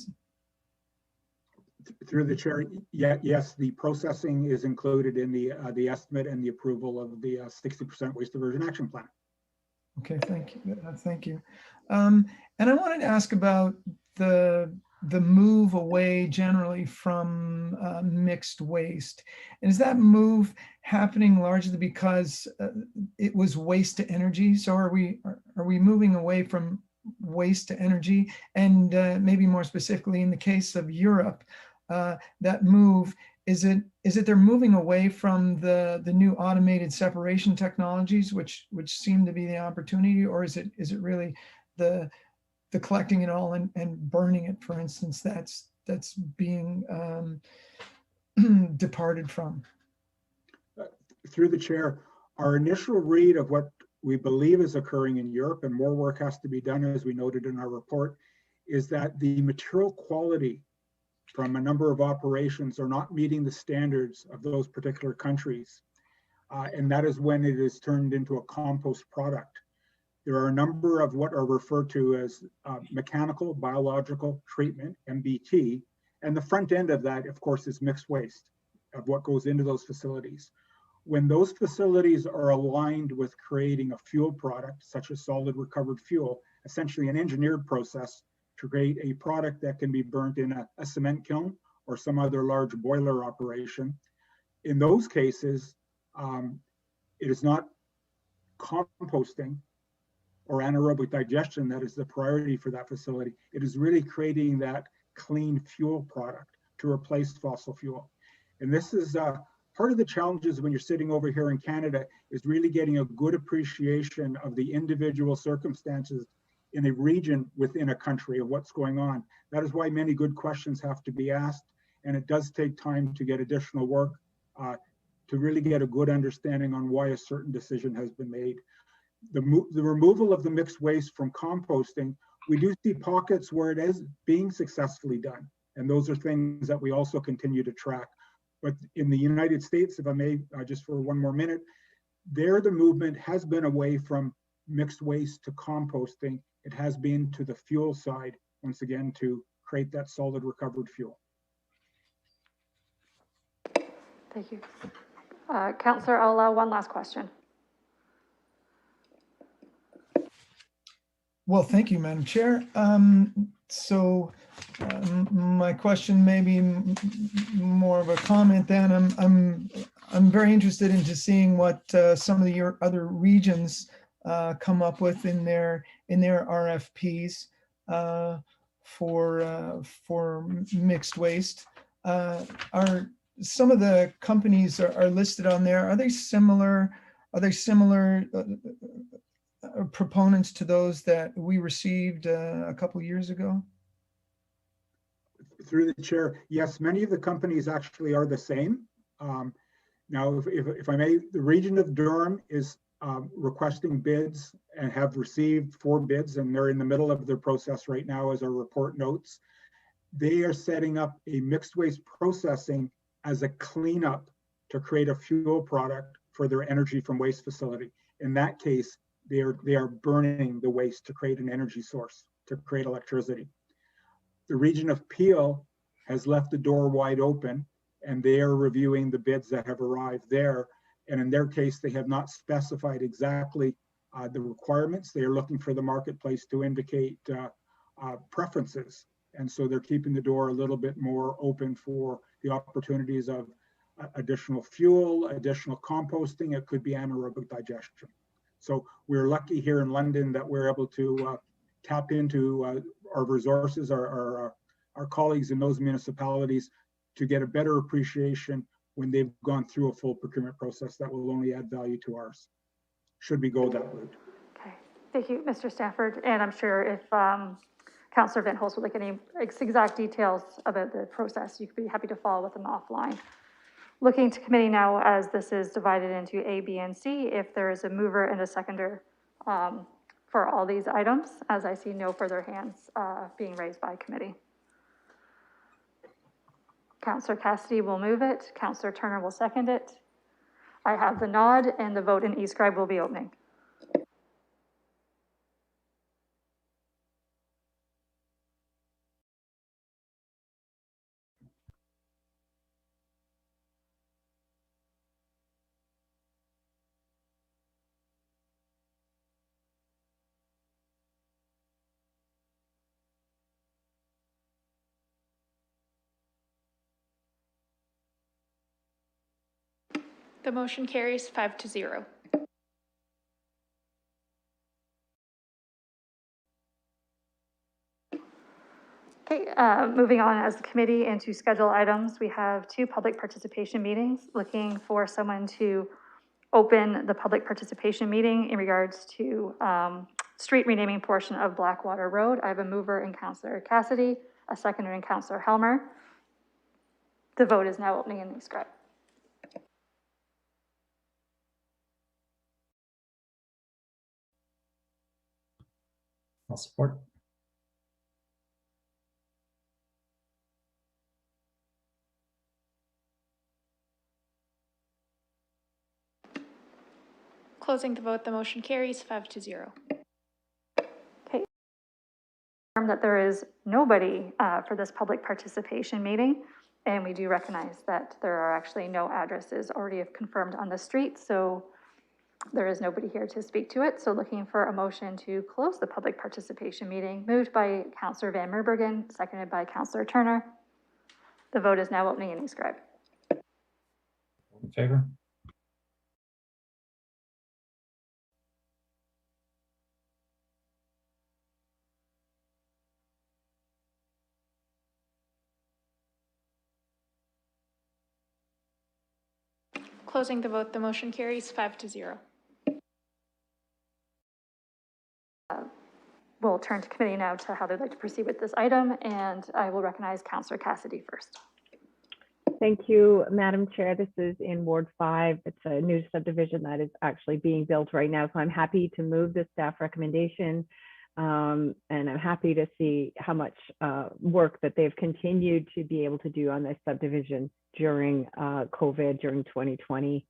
Through the chair, yes, the processing is included in the estimate and the approval of the 60% waste diversion action plan. Okay, thank you. Thank you. And I wanted to ask about the move away generally from mixed waste. And is that move happening largely because it was waste to energy? So are we moving away from waste to energy? And maybe more specifically in the case of Europe, that move, is it they're moving away from the new automated separation technologies, which seem to be the opportunity, or is it really the collecting it all and burning it, for instance, that's being departed from? Through the chair, our initial read of what we believe is occurring in Europe, and more work has to be done, as we noted in our report, is that the material quality from a number of operations are not meeting the standards of those particular countries. And that is when it is turned into a compost product. There are a number of what are referred to as mechanical biological treatment, MBT, and the front end of that, of course, is mixed waste of what goes into those facilities. When those facilities are aligned with creating a fuel product, such as solid recovered fuel, essentially an engineered process to create a product that can be burnt in a cement kiln or some other large boiler operation, in those cases, it is not composting or anaerobic digestion that is the priority for that facility. It is really creating that clean fuel product to replace fossil fuel. And this is part of the challenges when you're sitting over here in Canada, is really getting a good appreciation of the individual circumstances in a region within a country of what's going on. That is why many good questions have to be asked, and it does take time to get additional work to really get a good understanding on why a certain decision has been made. The removal of the mixed waste from composting, we do see pockets where it is being successfully done. And those are things that we also continue to track. But in the United States, if I may, just for one more minute, there the movement has been away from mixed waste to composting. It has been to the fuel side, once again, to create that solid recovered fuel. Thank you. Councillor, I'll allow one last question. Well, thank you, Madam Chair. My question may be more of a comment then. I'm very interested into seeing what some of your other regions come up with in their RFPs for mixed waste. Are some of the companies are listed on there? Are they similar? Proponents to those that we received a couple years ago? Through the chair, yes, many of the companies actually are the same. Now, if I may, the region of Durham is requesting bids and have received 4 bids, and they're in the middle of their process right now, as our report notes. They are setting up a mixed waste processing as a cleanup to create a fuel product for their energy from waste facility. In that case, they are burning the waste to create an energy source, to create electricity. The region of Peel has left the door wide open, and they are reviewing the bids that have arrived there. And in their case, they have not specified exactly the requirements. They are looking for the marketplace to indicate preferences. And so they're keeping the door a little bit more open for the opportunities of additional fuel, additional composting. It could be anaerobic digestion. So we're lucky here in London that we're able to tap into our resources, our colleagues in those municipalities, to get a better appreciation when they've gone through a full procurement process that will only add value to ours, should we go that route. Okay, thank you, Mr. Stafford. And I'm sure if Councillor Van Holst would like any exact details about the process, you could be happy to follow with them offline. Looking to committee now, as this is divided into A, B, and C, if there is a mover and a seconder for all these items, as I see no further hands being raised by committee. Councillor Cassidy will move it. Councillor Turner will second it. I have the nod, and the vote in e-scribe will be opening. The motion carries 5-0. Okay, moving on as a committee into schedule items, we have 2 public participation meetings. Looking for someone to open the public participation meeting in regards to street renaming portion of Blackwater Road. I have a mover in Councillor Cassidy, a seconder in Councillor Helmer. The vote is now opening in the scribe. I'll support. Closing the vote, the motion carries 5-0. Okay. That there is nobody for this public participation meeting, and we do recognize that there are actually no addresses already confirmed on the street, so there is nobody here to speak to it. So looking for a motion to close the public participation meeting, moved by Councillor Van Meerbergen, seconded by Councillor Turner. The vote is now opening in e-scribe. In favor? Closing the vote, the motion carries 5-0. we'll turn to committee now to how they'd like to proceed with this item, and I will recognize Councillor Cassidy first. Thank you, Madam Chair. This is in Ward 5. It's a new subdivision that is actually being built right now. So I'm happy to move the staff recommendation. And I'm happy to see how much work that they've continued to be able to do on this subdivision during COVID, during 2020.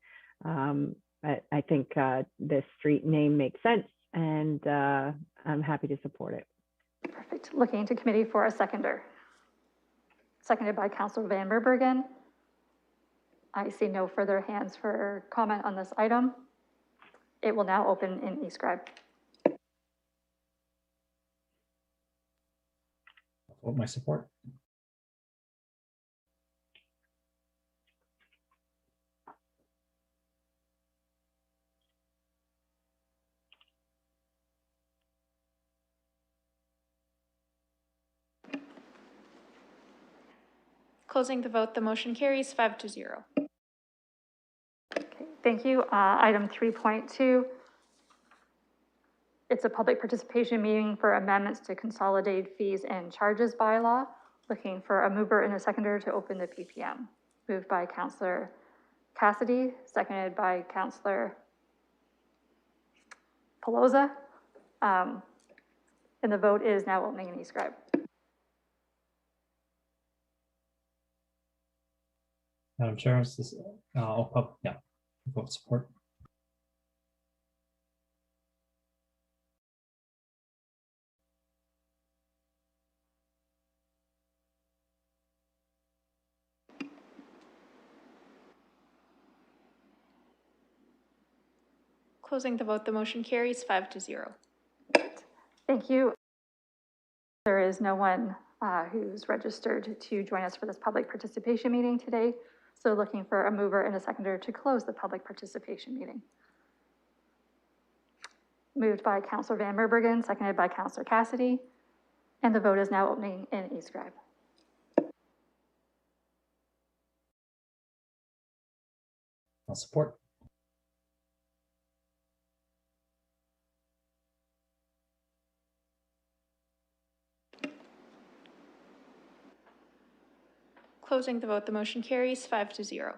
I think this street name makes sense, and I'm happy to support it. Perfect. Looking to committee for a seconder. Seconded by Councillor Van Berbergen. I see no further hands for comment on this item. It will now open in eScribe. Vote my support. Closing the vote, the motion carries 5-0. Okay, thank you. Item 3.2. It's a public participation meeting for amendments to consolidated fees and charges bylaw. Looking for a mover and a seconder to open the PPM. Moved by Councillor Cassidy, seconded by Councillor Pelosa. And the vote is now opening in eScribe. Madam Chair, is this, yeah, vote support. Closing the vote, the motion carries 5-0. Thank you. There is no one who's registered to join us for this public participation meeting today. So looking for a mover and a seconder to close the public participation meeting. Moved by Councillor Van Berbergen, seconded by Councillor Cassidy. And the vote is now opening in eScribe. I'll support. Closing the vote, the motion carries 5-0.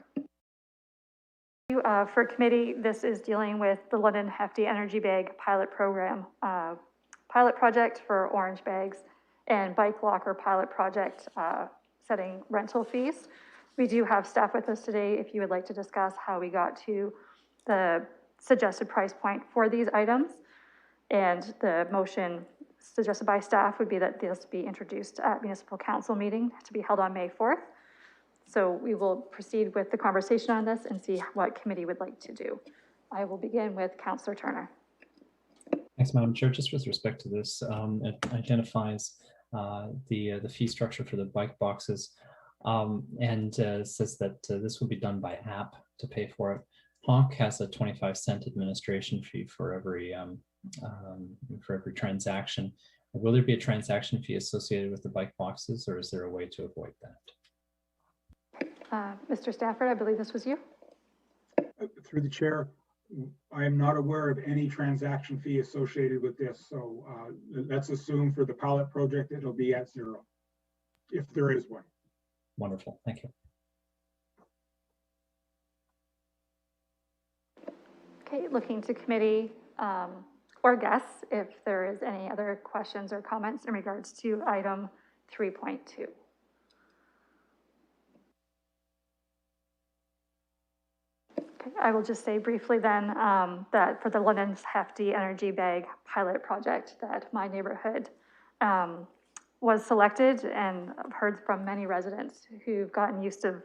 For committee, this is dealing with the London Hefty Energy Bag pilot program, pilot project for orange bags, and bike locker pilot project setting rental fees. We do have staff with us today if you would like to discuss how we got to the suggested price point for these items. And the motion suggested by staff would be that this be introduced at municipal council meeting to be held on May 4th. So we will proceed with the conversation on this and see what committee would like to do. I will begin with Councillor Turner. Thanks, Madam Chair. Just with respect to this, it identifies the fee structure for the bike boxes and says that this will be done by app to pay for it. Honk has a 25-cent administration fee for every transaction. Will there be a transaction fee associated with the bike boxes, or is there a way to avoid that? Mr. Stafford, I believe this was you. Through the chair, I am not aware of any transaction fee associated with this. So let's assume for the pilot project, it'll be at 0, if there is one. Wonderful, thank you. Okay, looking to committee or guests if there is any other questions or comments in regards to item 3.2. Okay, I will just say briefly then that for the London's Hefty Energy Bag pilot project that my neighborhood was selected, and I've heard from many residents who've gotten used to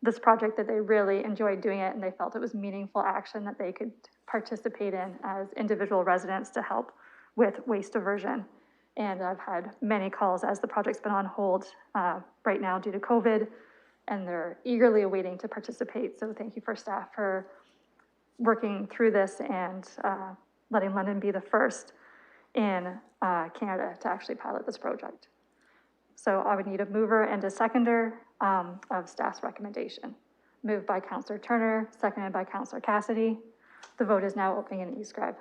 this project that they really enjoyed doing it and they felt it was meaningful action that they could participate in as individual residents to help with waste diversion. And I've had many calls as the project's been on hold right now due to COVID, and they're eagerly awaiting to participate. So thank you for staff for working through this and letting London be the first in Canada to actually pilot this project. So I would need a mover and a seconder of staff's recommendation. Moved by Councillor Turner, seconded by Councillor Cassidy. The vote is now opening in eScribe.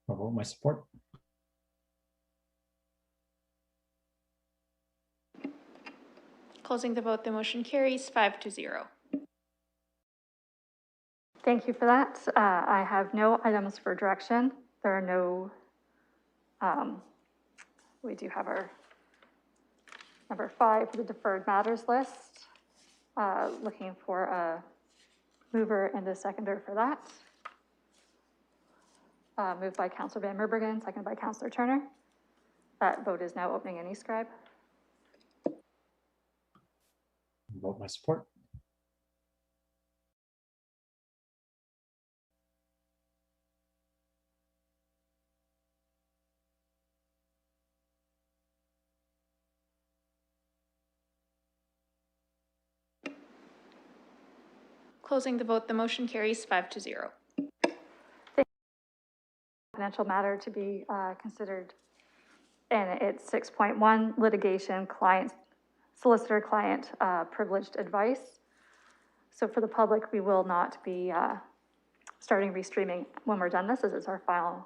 I'll vote my support. Closing the vote, the motion carries 5-0. Thank you for that. I have no items for direction. There are no, we do have our number 5 for the deferred matters list. Looking for a mover and a seconder for that. Moved by Councillor Van Meerbergen, seconded by Councillor Turner. That vote is now opening in eScribe. Vote my support. Closing the vote, the motion carries 5-0. Confidential matter to be considered, and it's 6.1 litigation client, solicitor client privileged advice. So for the public, we will not be starting restreaming when we're done this, as it's our final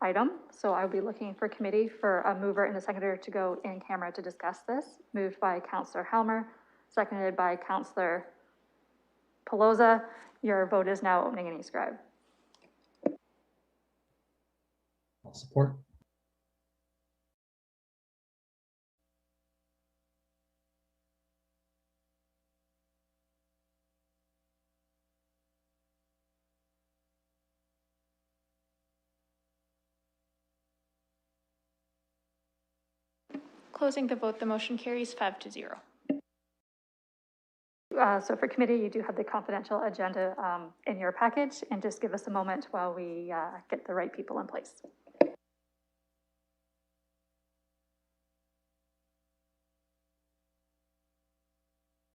item. So I'll be looking for committee for a mover and a seconder to go in camera to discuss this. Moved by Councillor Helmer, seconded by Councillor Pelosa. Your vote is now opening in eScribe. I'll support. Closing the vote, the motion carries 5-0. So for committee, you do have the confidential agenda in your package, and just give us a moment while we get the right people in place.